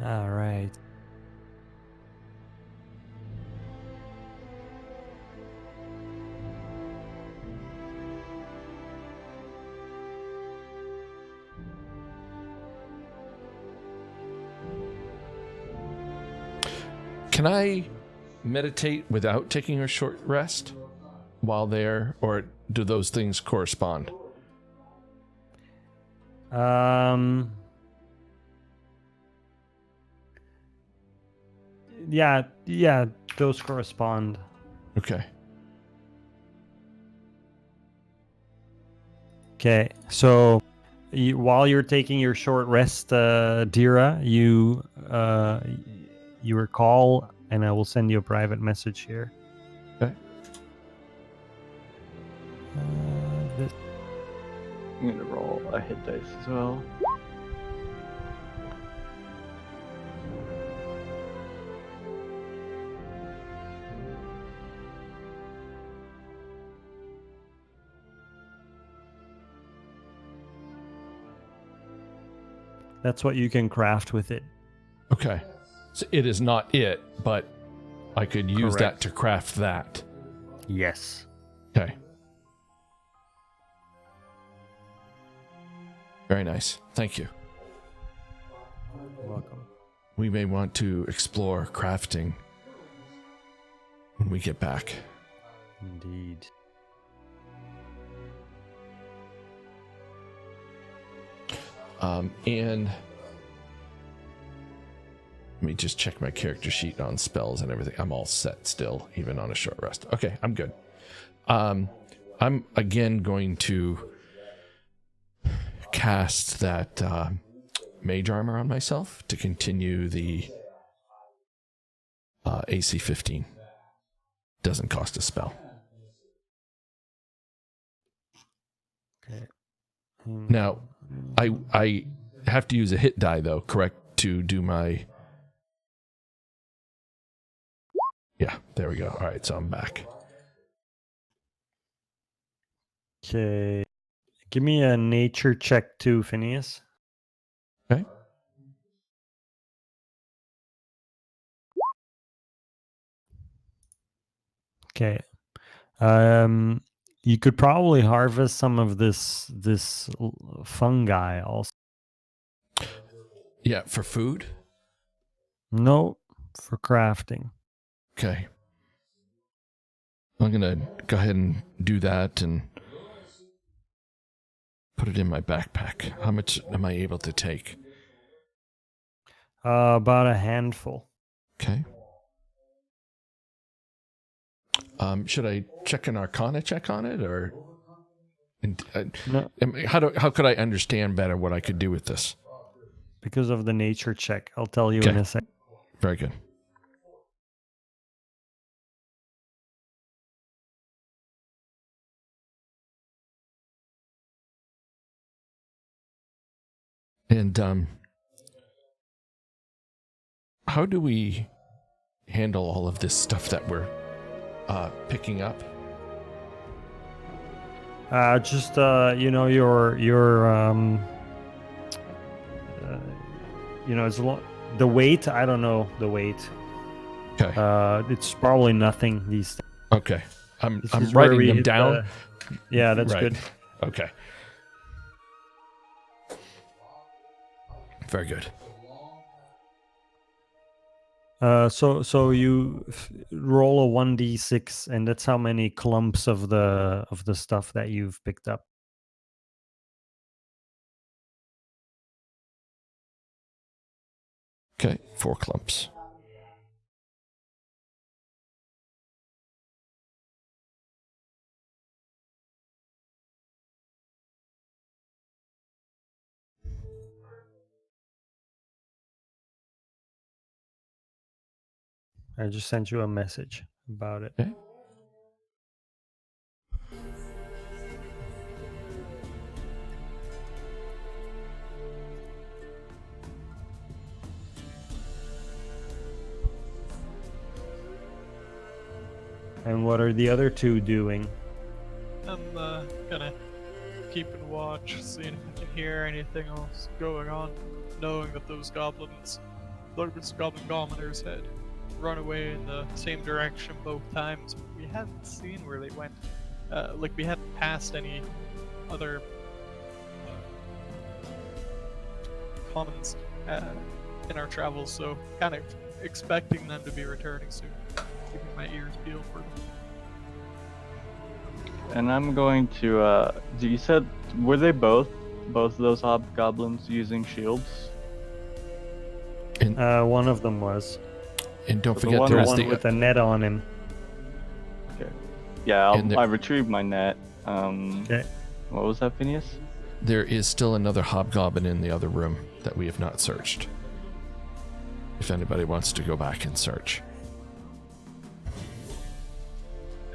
All right. Can I meditate without taking a short rest while there, or do those things correspond? Yeah, those correspond. Okay. Okay, so while you're taking your short rest, Dira, you recall, and I will send you a private message here. Okay. I'm gonna roll a hit dice as well. That's what you can craft with it. Okay. So it is not it, but I could use that Correct. to craft that. Yes. Okay. Very nice. Thank you. You're welcome. We may want to explore crafting when we get back. Indeed. And let me just check my character sheet on spells and everything. I'm all set still, even on a short rest. Okay, I'm good. I'm again going to cast that mage armor on myself to continue the AC 15. Doesn't cost a spell. Okay. Now, I have to use a hit die though, correct, to do my... Yeah, there we go. All right, so I'm back. Okay. Give me a nature check too, Phineas. Okay. Okay. You could probably harvest some of this fungi also. Yeah, for food? No, for crafting. Okay. I'm going to go ahead and do that and put it in my backpack. How much am I able to take? About a handful. Okay. Should I check an Arcana check on it, or No, how could I understand better what I could do with this? because of the nature check. I'll tell you Okay. in a sec. Very good. And how do we handle all of this stuff that we're picking up? Just your it's the weight. I don't know the weight. Okay. It's probably nothing these days. Okay. I'm This is where writing we them hit down. Yeah, that's Right. good. Okay. Very good. So you roll a 1d6, and that's how many clumps of the stuff that you've picked up. Okay. 4 clumps. I just sent you a message about it. Okay. And what are the other two doing? I'm gonna keeping watch, seeing if I can hear anything else going on, knowing that those goblin commoners had run away in the same direction both times. We haven't seen where they went. We hadn't passed any other commons in our travels, so kind of expecting them to be returning soon. Keeping my ears peeled for them. And I'm going to. You said were they both of those hobgoblins using shields? One of them was. And don't So the forget one- there The is one the with a net on him. Okay. Yeah, And I retrieved my net. Okay. What was that, Phineas? there is still another hobgoblin in the other room that we have not searched. If anybody wants to go back and search.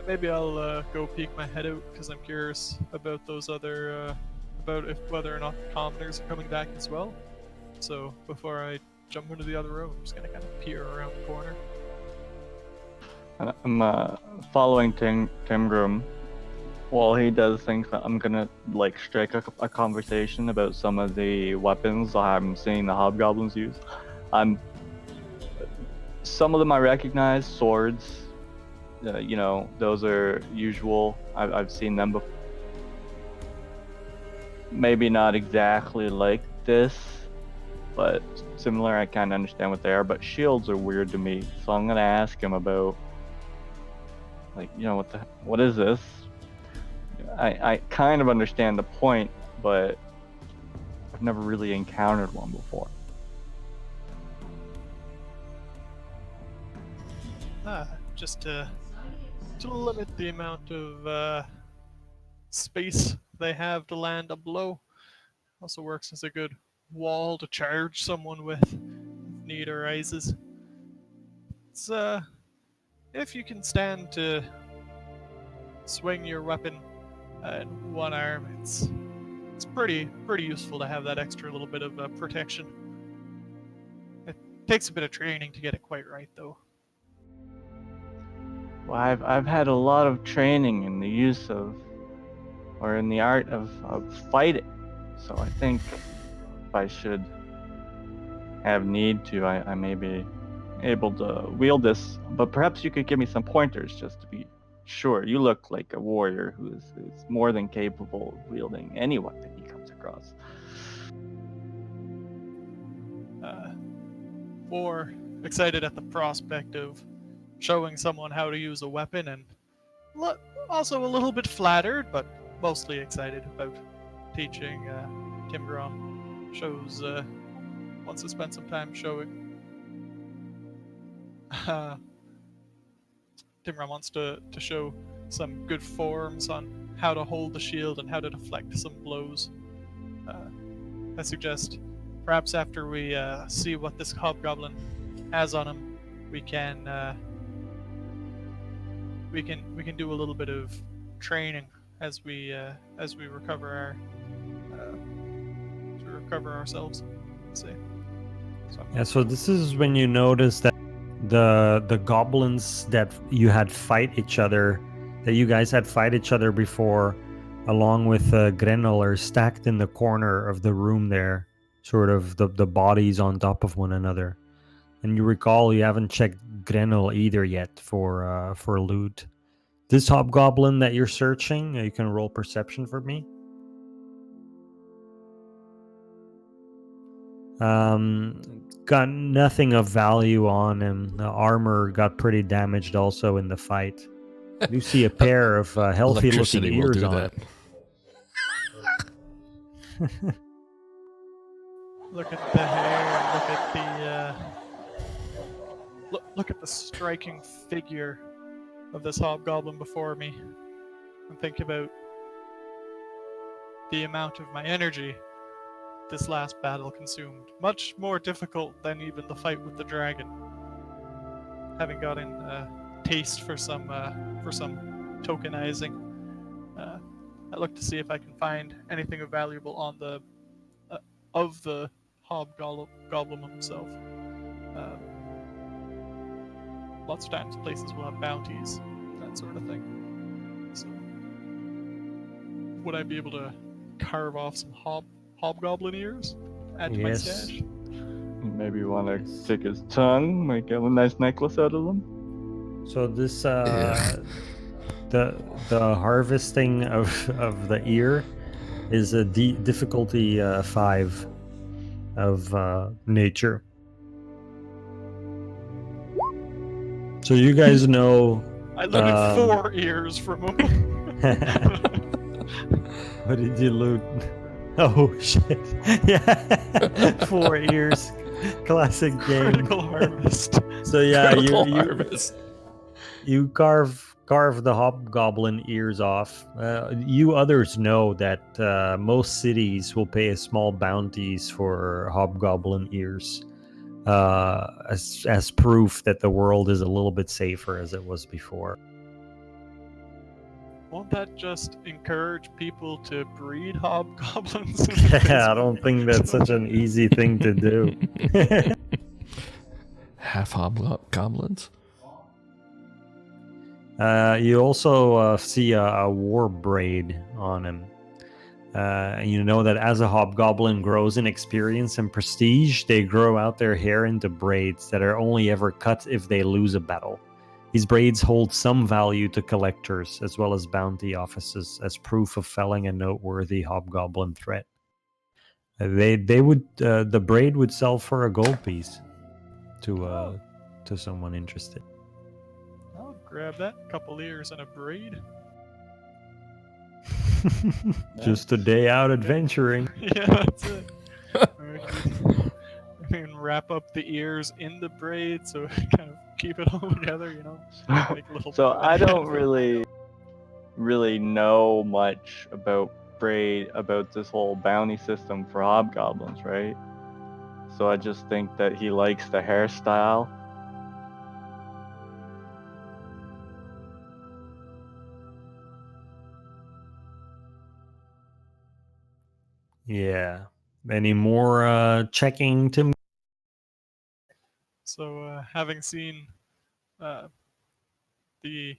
Maybe I'll go peek my head out because I'm curious about those other, about if whether or not the commoners are coming back as well. So before I jump into the other room, I'm just gonna kind of peer around the corner. I'm following Timgrim. While he does things, I'm gonna like strike a conversation about some of the weapons I'm seeing the hobgoblins use. Some of them I recognize, swords. You know, those are usual. I've seen them before. Maybe not exactly like this, but similar. I kind of understand what they are. But shields are weird to me, so I'm gonna ask him about, like, you know, what is this? I kind of understand the point, but I've never really encountered one before. Just to limit the amount of space they have to land up below. Also works as a good wall to charge someone with if need arises. It's if you can stand to swing your weapon in one arm, it's pretty useful to have that extra little bit of protection. It takes a bit of training to get it quite right, though. Well, I've had a lot of training in the use of, or in the art of fighting, so I think if I should have need to, I may be able to wield this. But perhaps you could give me some pointers just to be sure. You look like a warrior who's more than capable of wielding any weapon he comes across. More excited at the prospect of showing someone how to use a weapon, and also a little bit flattered, but mostly excited about teaching Timgrom. Wants to spend some time showing. Timgrom wants to show some good forms on how to hold the shield and how to deflect some blows. I suggest perhaps after we see what this hobgoblin has on him, we can do a little bit of training as we recover ourselves. Let's see. Yeah, so this is when you notice that the goblins that you guys had fight each other before, along with Grenell, are stacked in the corner of the room there, sort of the bodies on top of one another. And you recall you haven't checked Grenell either yet for loot. This hobgoblin that you're searching, you can roll perception for me. Got nothing of value on him. The armor got pretty damaged also in the fight. You see a pair of healthy looking Electricity will ears do on that. it. Look at the hair. Look at the striking figure of this hobgoblin before me, and think about the amount of my energy this last battle consumed. Much more difficult than even the fight with the dragon. Having gotten a taste for some tokenizing, I look to see if I can find anything of valuable on the hobgoblin himself. Lots of times places will have bounties, that sort of thing. So, would I be able to carve off some hobgoblin ears? Add to my Yes. stash? Maybe you want to take his tongue, make a nice necklace out of them. So this Yeah. the harvesting of the ear is a difficulty 5 of nature. So you guys know. I looted Um, 4 ears from him. What did you loot? Oh shit! Yeah, 4 ears. Classic game. Critical harvest. So yeah, Critical you harvest. you carve the hobgoblin ears off. You others know that most cities will pay a small bounties for hobgoblin ears, as proof that the world is a little bit safer as it was before. Won't that just encourage people to breed hobgoblins? I don't think that's such an easy thing to do. Half hobgoblins. You also see a war braid on him. You know that as a hobgoblin grows in experience and prestige, they grow out their hair into braids that are only ever cut if they lose a battle. These braids hold some value to collectors as well as bounty offices as proof of felling a noteworthy hobgoblin threat. They would the braid would sell for a gold piece to someone interested. I'll grab that. Couple ears and a braid. Just a day out adventuring. Yeah, that's it. I can wrap up the ears in the braid so kind of keep it all together, you know. Make a little So bit of a I don't handle. really know much about Braid, about this whole bounty system for hobgoblins, right? So I just think that he likes the hairstyle. Yeah. Any more checking to? So having seen uh, the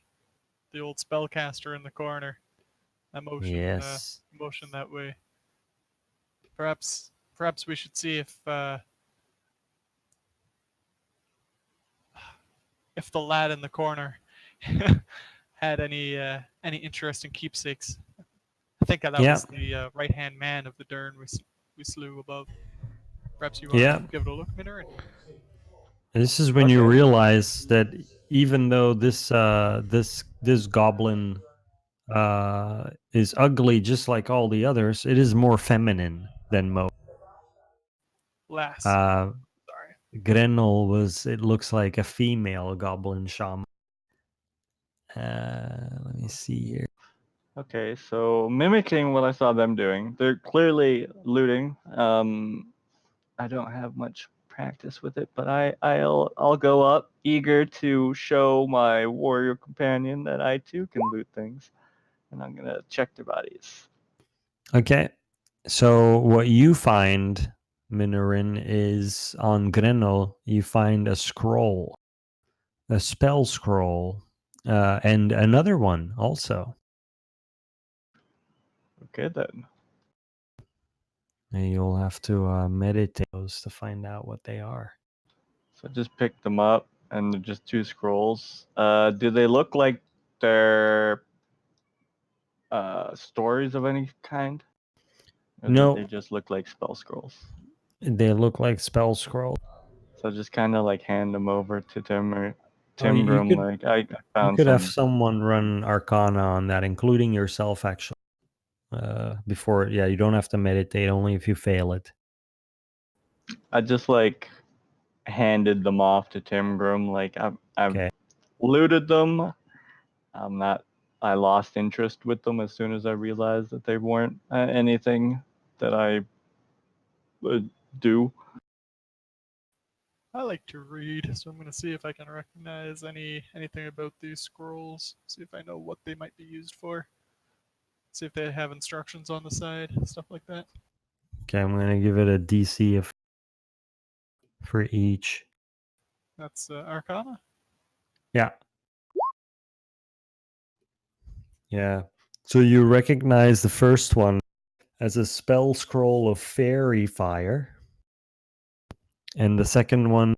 old spellcaster in the corner, I Yes. motion that way. Perhaps we should see if the lad in the corner had any interesting keepsakes. I think that Yeah. was the right hand man of the Dern we slew above. Perhaps you want Yeah. to give it a look, Minner? This is when you Okay. realize that even though this goblin is ugly just like all the others, it is more feminine than most. Lass. Uh, Sorry. Grenel was, it looks like a female goblin shaman. Let me see here. Okay, so mimicking what I saw them doing, they're clearly looting. I don't have much practice with it, but I'll go up eager to show my warrior companion that I too can loot things, and I'm gonna check their bodies. Okay. So what you find, Minorin, is on Grenel, you find a scroll, a spell scroll, and another one also. Okay then. And you'll have to meditate those to find out what they are. So I just picked them up, and they're just 2 scrolls. Do they look like they're stories of any kind? Or do they No, just look like spell scrolls? they look like spell scrolls. So just kind of like hand them over to Tim or Oh, you Timbrum. could Like I you found could have some. someone run Arcana on that, including yourself, actually. Before, yeah, you don't have to meditate. Only if you fail it. I just like handed them off to Timbrum. Like I've Okay. looted them. I'm not. I lost interest with them as soon as I realized that they weren't anything that I would do. I like to read, so I'm gonna see if I can recognize anything about these scrolls. See if I know what they might be used for. See if they have instructions on the side, stuff like that. Okay, I'm gonna give it a DC for each. That's Arcana. Yeah. Yeah. So you recognize the first one as a spell scroll of fairy fire, and the second one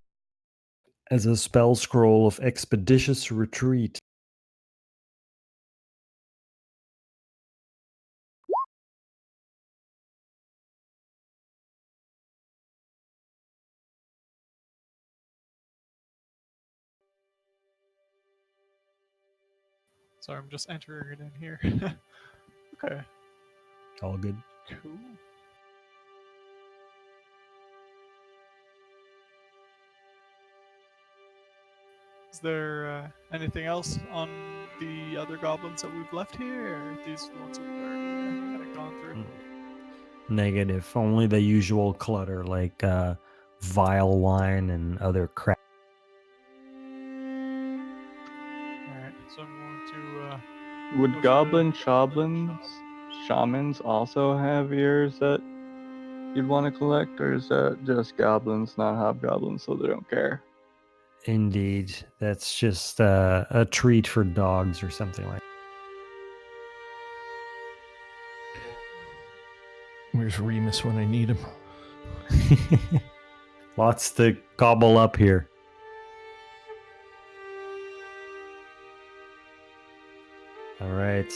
as a spell scroll of expeditious retreat. Sorry, I'm just entering it in here. Okay, All good. cool. Is there anything else on the other goblins that we've left here, or are these the ones we've already kind of gone through? Negative. Only the usual clutter like vile wine and other crap. Alright, so I'm going to Would Push goblin the goblin shamans also have ears that you'd want to collect, or is that just goblins, not hobgoblins, so they don't care? Indeed. That's just a treat for dogs or something like Where's Remus when I need him? that. Lots to gobble up here. All right.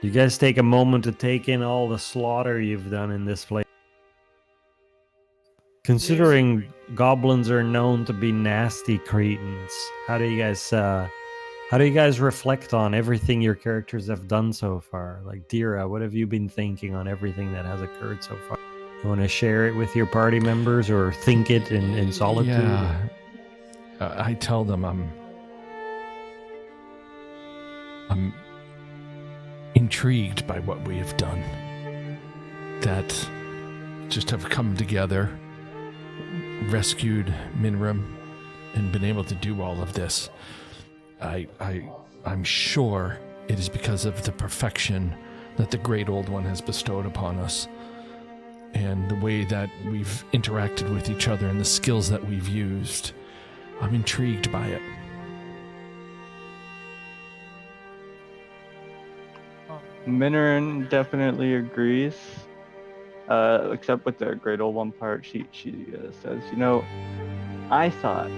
You guys take a moment to take in all the slaughter you've done in this place. Considering goblins are known to be nasty cretins, how do you guys reflect on everything your characters have done so far? Like Dira, what have you been thinking on everything that has occurred so far? You want to share it with your party members or think it in solitude? Yeah. I tell them I'm intrigued by what we have done. That just have come together, rescued Minram, and been able to do all of this. I'm sure it is because of the perfection that the Great Old One has bestowed upon us, and the way that we've interacted with each other and the skills that we've used. I'm intrigued by it. Minoran definitely agrees, except with the Great Old One part. She says, I thought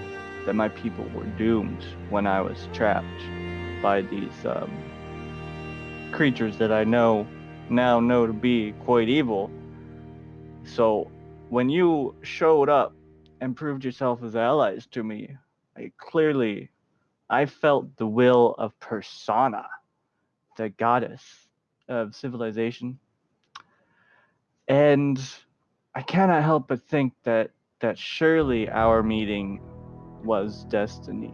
that my people were doomed when I was trapped by these creatures that I now know to be quite evil. So when you showed up and proved yourself as allies to me, I felt the will of Persona, the goddess of civilization. And I cannot help but think that surely our meeting was destiny.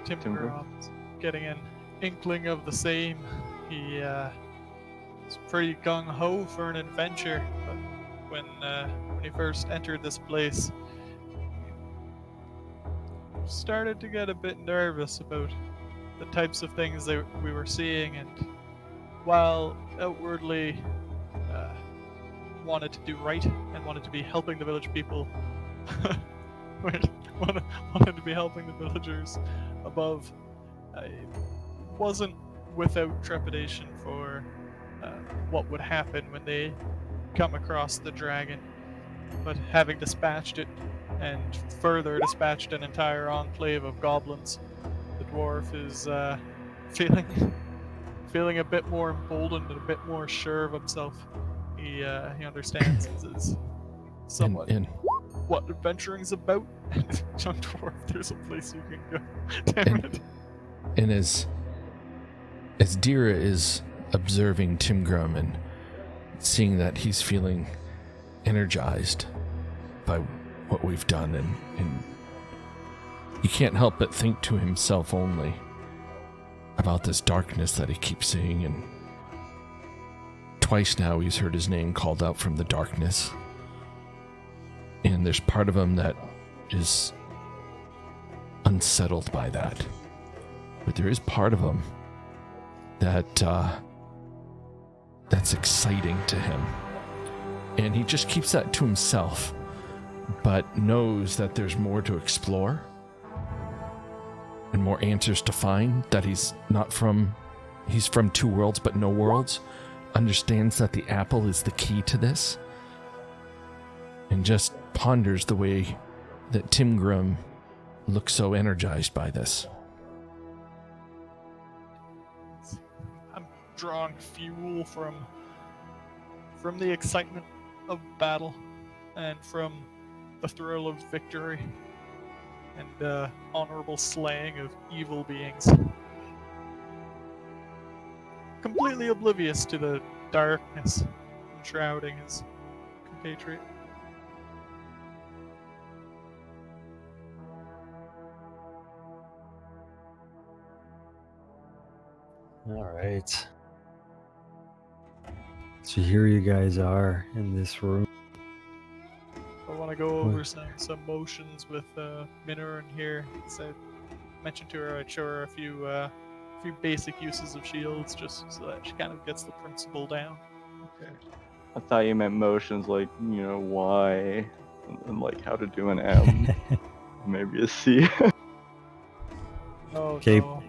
Tim Timber? Grom's getting an inkling of the same. He is pretty gung ho for an adventure, but when he first entered this place, he started to get a bit nervous about the types of things that we were seeing, and while outwardly wanted to do right and wanted to be helping the village people, wanted to be helping the villagers above, I wasn't without trepidation for what would happen when they come across the dragon. But having dispatched it and further dispatched an entire enclave of goblins, the dwarf is feeling a bit more emboldened and a bit more sure of himself. He understands this is somewhat And what adventuring's about. Young dwarf, there's a place you can go. Damn it. And as Dira is observing Timgrum and seeing that he's feeling energized by what we've done, and he can't help but think to himself only about this darkness that he keeps seeing, and twice now he's heard his name called out from the darkness. And there's part of him that is unsettled by that. But there is part of him that that's exciting to him. And he just keeps that to himself, but knows that there's more to explore and more answers to find, that he's from two worlds but no worlds, understands that the apple is the key to this, and just ponders the way that Timgrum looks so energized by this. I'm drawing fuel from the excitement of battle and from the thrill of victory. and honorable slaying of evil beings. Completely oblivious to the darkness enshrouding his compatriot. All right. So here you guys are in this room. I want to go over some motions with Minor in here. As I mentioned to her, I'd show her a few basic uses of shields, just so that she kind of gets the principle down. Okay. I thought you meant motions like, Y, and like how to do an M, maybe a C. Oh, Okay. no.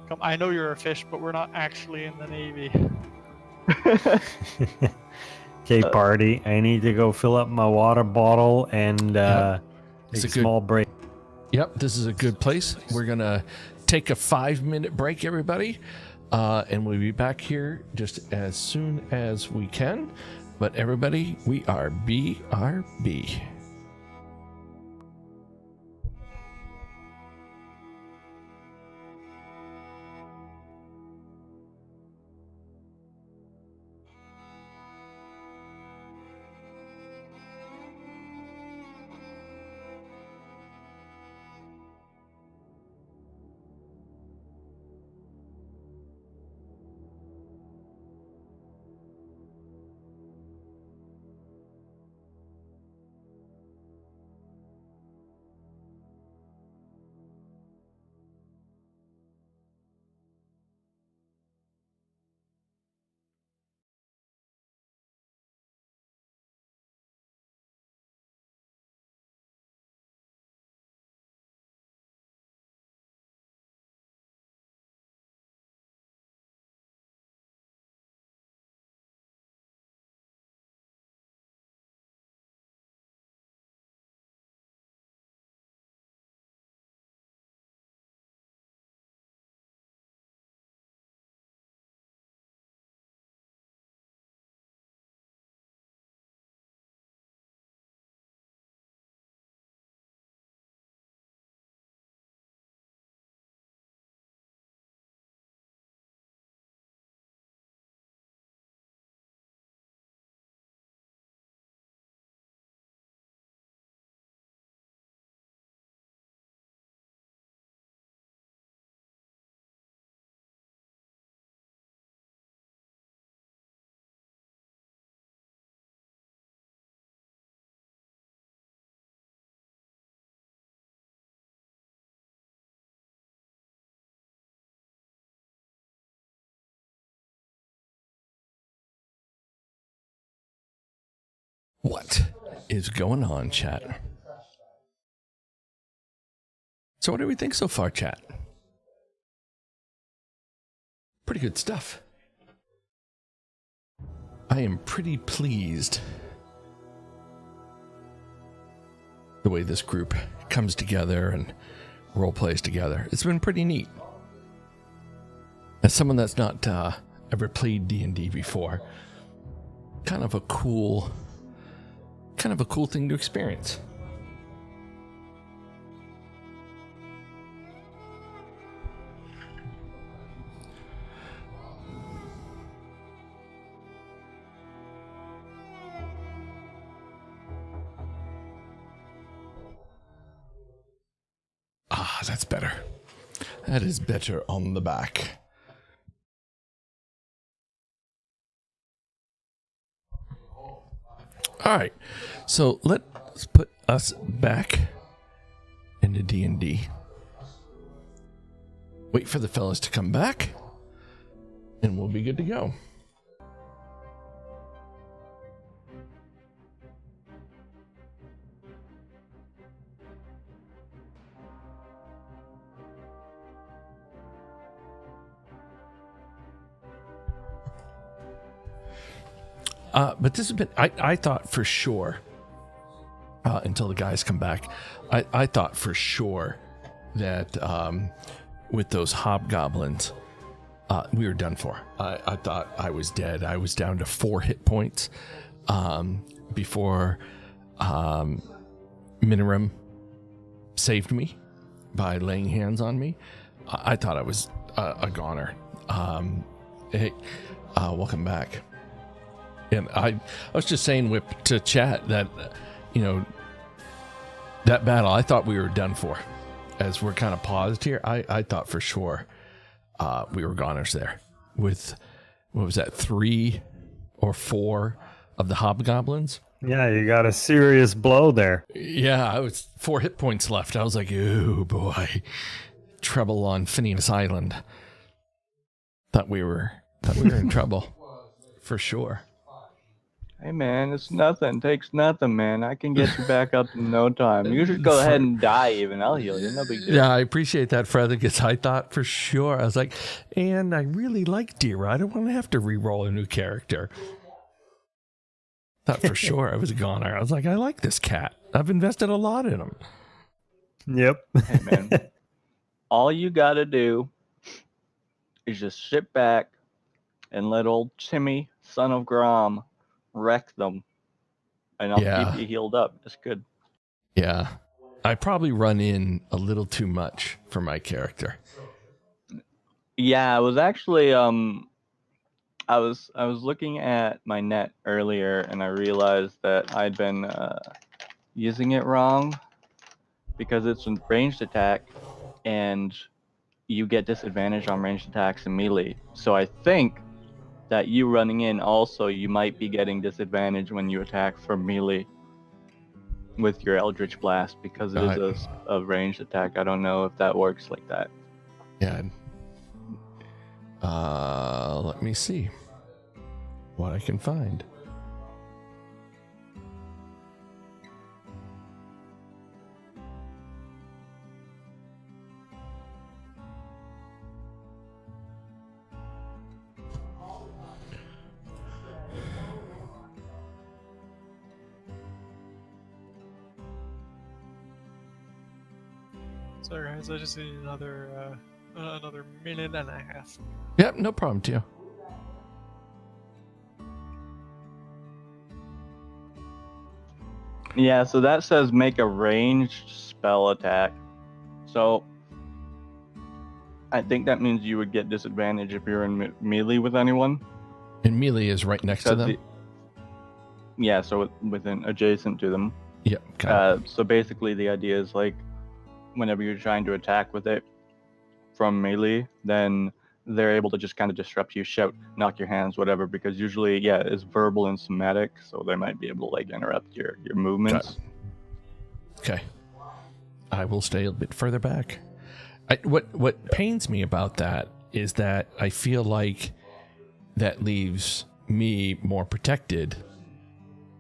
Come, I know you're a fish, but we're not actually in the Navy. Okay, party. I need to go fill up my water bottle and It's take a a small break. Yep, this is a good place. We're going to take a 5-minute break, everybody. And we'll be back here just as soon as we can. But everybody, we are BRB. What is going on, chat? So what do we think so far, chat? Pretty good stuff. I am pretty pleased the way this group comes together and role plays together. It's been pretty neat. As someone that's not ever played D&D before, kind of a cool thing to experience. Ah, that's better. That is better on the back. All right, so let's put us back into D&D. Wait for the fellas to come back, and we'll be good to go. But this has been, I thought for sure, until the guys come back, I thought for sure that with those hobgoblins, we were done for. I thought I was dead. I was down to 4 hit points before Minirum saved me by laying hands on me. I thought I was a goner. Hey, welcome back. And I was just saying, Whip, to chat that, that battle, I thought we were done for. As we're kind of paused here, I thought for sure we were goners there with, what was that, 3 or 4 of the hobgoblins. Yeah, you got a serious blow there. Yeah, I was 4 hit points left. I was like, oh boy, trouble on Phineas Island. Thought we were in trouble for sure. Hey man, it's nothing. Takes nothing, man. I can get you back up in no time. You should go ahead and die even. I'll heal you. No big deal. Yeah, I appreciate that, Fred, because I thought for sure. I was like, and I really like Dira. I don't want to have to re-roll a new character. Thought for sure I was a goner. I was like, I like this cat. I've invested a lot in him. Yep. Hey man, all you gotta do is just sit back and let old Timmy, son of Grom, wreck them, and I'll keep you healed up. It's good. Yeah, I probably run in a little too much for my character. Yeah, I was actually I was looking at my net earlier, and I realized that I'd been using it wrong because it's a ranged attack, and you get disadvantage on ranged attacks and melee. So I think that you running in also, you might be getting disadvantage when you attack from melee with your Eldritch Blast because it is a ranged attack. I don't know if that works like that. Yeah. Let me see what I can find. Sorry guys, I just need another minute and a half. Yep, no problem, Tio. Yeah, so that says make a ranged spell attack. So I think that means you would get disadvantage if you're in melee with anyone. And melee is right next to them? Yeah, so within adjacent to them. Yep. Okay. So basically the idea is like whenever you're trying to attack with it from melee, then they're able to just kind of disrupt you, shout, knock your hands, whatever, because usually, it's verbal and somatic, so they might be able to like interrupt your movements. Okay. I will stay a bit further back. What pains me about that is that I feel like that leaves me more protected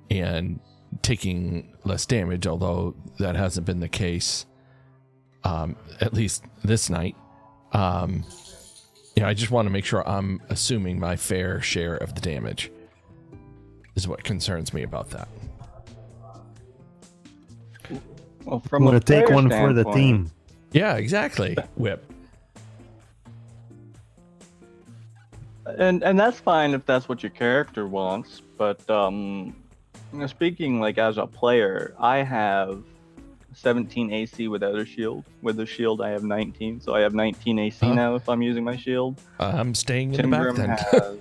and taking less damage, although that hasn't been the case at least this night. I just want to make sure I'm assuming my fair share of the damage is what concerns me about that. Well, I'm going to take one for the team. Yeah, exactly. Whip. And that's fine if that's what your character wants, but speaking like as a player, I have 17 AC without a shield. With a shield, I have 19, so I have 19 AC now if I'm using my shield. I'm staying in the back then.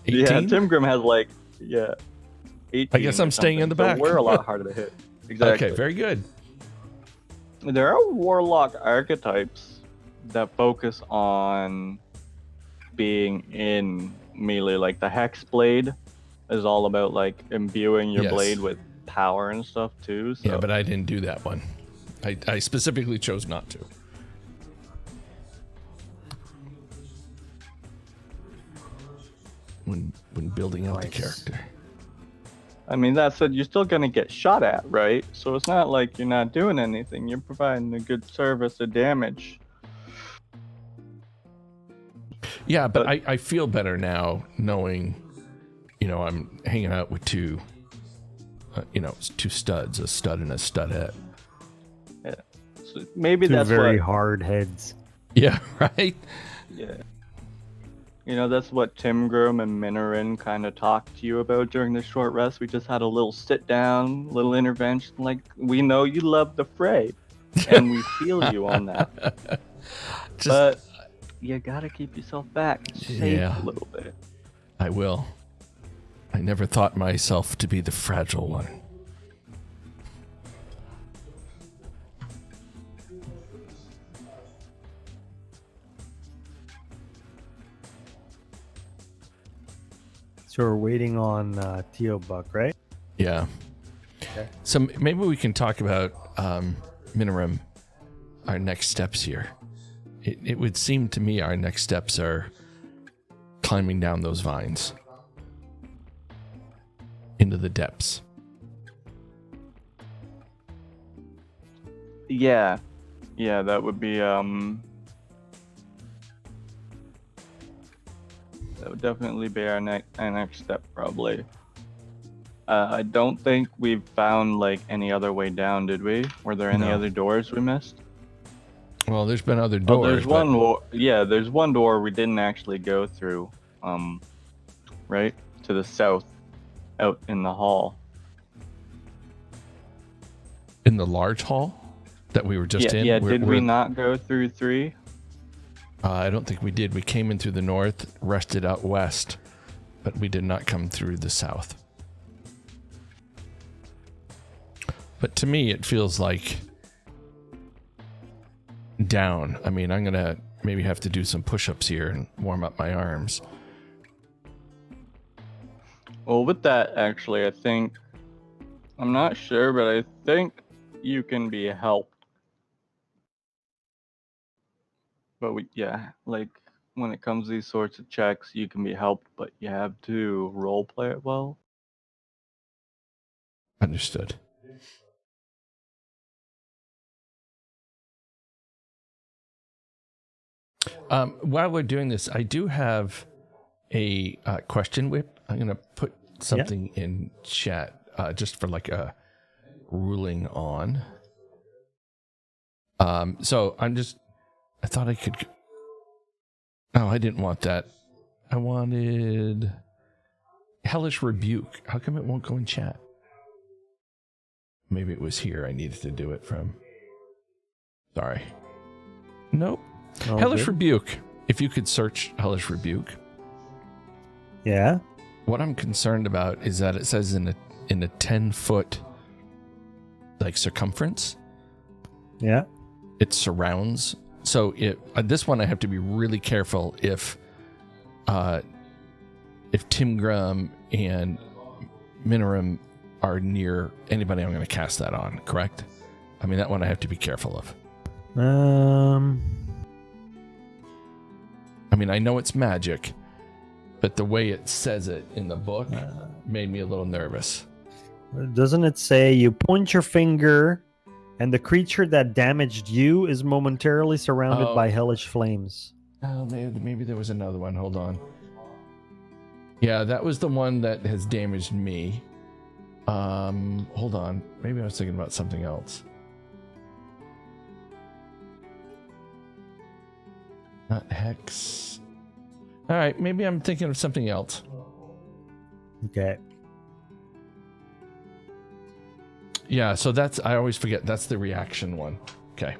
18? Yeah, Tim Grim has 18. I guess I'm staying in the back. So we're a lot harder to hit. Exactly. Okay, very good. There are warlock archetypes that focus on being in melee, like the Hex Blade is all about imbuing your blade with power and stuff too. So. Yeah, but I didn't do that one. I specifically chose not to. When building out the character. I mean, that said, you're still gonna get shot at, right? So it's not like you're not doing anything. You're providing a good service of damage. Yeah, but I feel better now knowing, I'm hanging out with two studs, a stud and a studette. Yeah. So maybe two that's very hard heads. Yeah, right? Yeah. That's what Tim Grim and Minorin kind of talked to you about during the short rest. We just had a little sit down, little intervention. We know you love the fray. and we feel you on that. Just, But you gotta keep yourself back safe Yeah. a little bit. I will. I never thought myself to be the fragile one. So we're waiting on Teo Buck, right? Yeah. Okay. So maybe we can talk about Minorim, our next steps here. It would seem to me our next steps are climbing down those vines into the depths. Yeah, that would be that would definitely be our next step, probably. I don't think we've found like any other way down, did we? Were there any No. other doors we missed? Well, there's been other Oh, doors. there's but- one. There's one door we didn't actually go through. Right to the south, out in the hall. in the large hall that we were just in. Yeah. We're- Did we we're- not go through 3? I don't think we did. We came in through the north, rested out west, but we did not come through the south. But to me, it feels like down. I mean, I'm going to maybe have to do some push-ups here and warm up my arms. Well, with that, actually, I think I'm not sure, but I think you can be helped. But like when it comes to these sorts of checks, you can be helped, but you have to role play it well. Understood. While we're doing this, I do have a question whip. I'm going to put something in chat just for like a ruling on. So I thought I could. Oh, I didn't want that. I wanted Hellish Rebuke. How come it won't go in chat? Maybe it was here I needed to do it from. Sorry. Nope. Hellish Rebuke. If you could search Hellish Rebuke. Yeah. What I'm concerned about is that it says in a 10-foot like circumference. Yeah. It surrounds. So this one I have to be really careful if Timgrim and Minorim are near anybody I'm going to cast that on, correct? I mean, that one I have to be careful of. I mean, I know it's magic, but the way it says it in the book made me a little nervous. Doesn't it say you point your finger and the creature that damaged you is momentarily surrounded by hellish flames? Oh, maybe there was another one. Hold on. Yeah, that was the one that has damaged me. Hold on. Maybe I was thinking about something else. Not Hex. All right, maybe I'm thinking of something else. Okay. Yeah, so I always forget, that's the reaction one. Okay.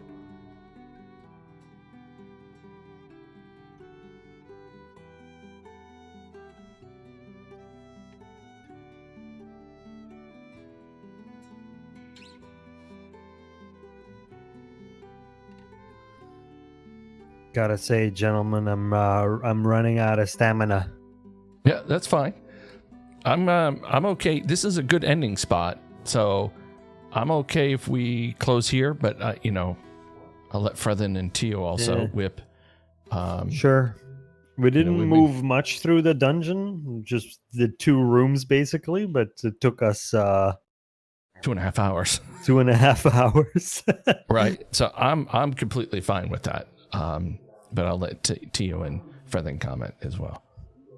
Gotta say, gentlemen, I'm running out of stamina. Yeah, that's fine. I'm okay. This is a good ending spot, so I'm okay if we close here. But I'll let Frethen and Teo also whip. Sure. We didn't we- move much through the dungeon, just the 2 rooms basically, but it took us 2.5 hours. 2.5 hours. Right. So I'm completely fine with that. But I'll let Teo and Frethen comment as well.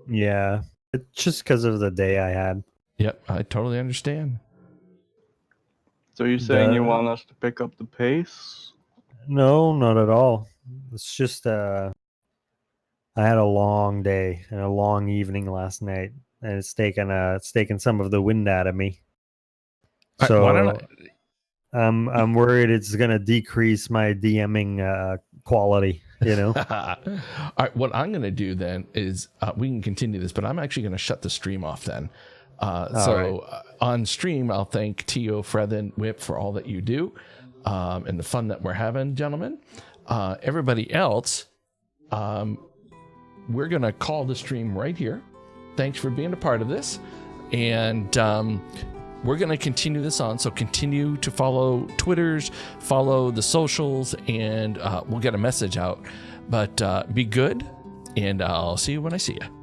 Yeah. It's just because of the day I had. Yep, I totally understand. So you're saying you The- want us to pick up the pace? No, not at all. It's just I had a long day and a long evening last night, and it's taken some of the wind out of me. All right, So why don't I'm worried it's gonna decrease my DMing quality. You know. All right, what I'm going to do then is we can continue this, but I'm actually going to shut the stream off then. On stream, I'll thank Tio, Frethen, Whip for all that you do and the fun that we're having, gentlemen. Everybody else, we're going to call the stream right here. Thanks for being a part of this. And we're going to continue this on. So continue to follow Twitters, follow the socials, and we'll get a message out. But be good, and I'll see you when I see you.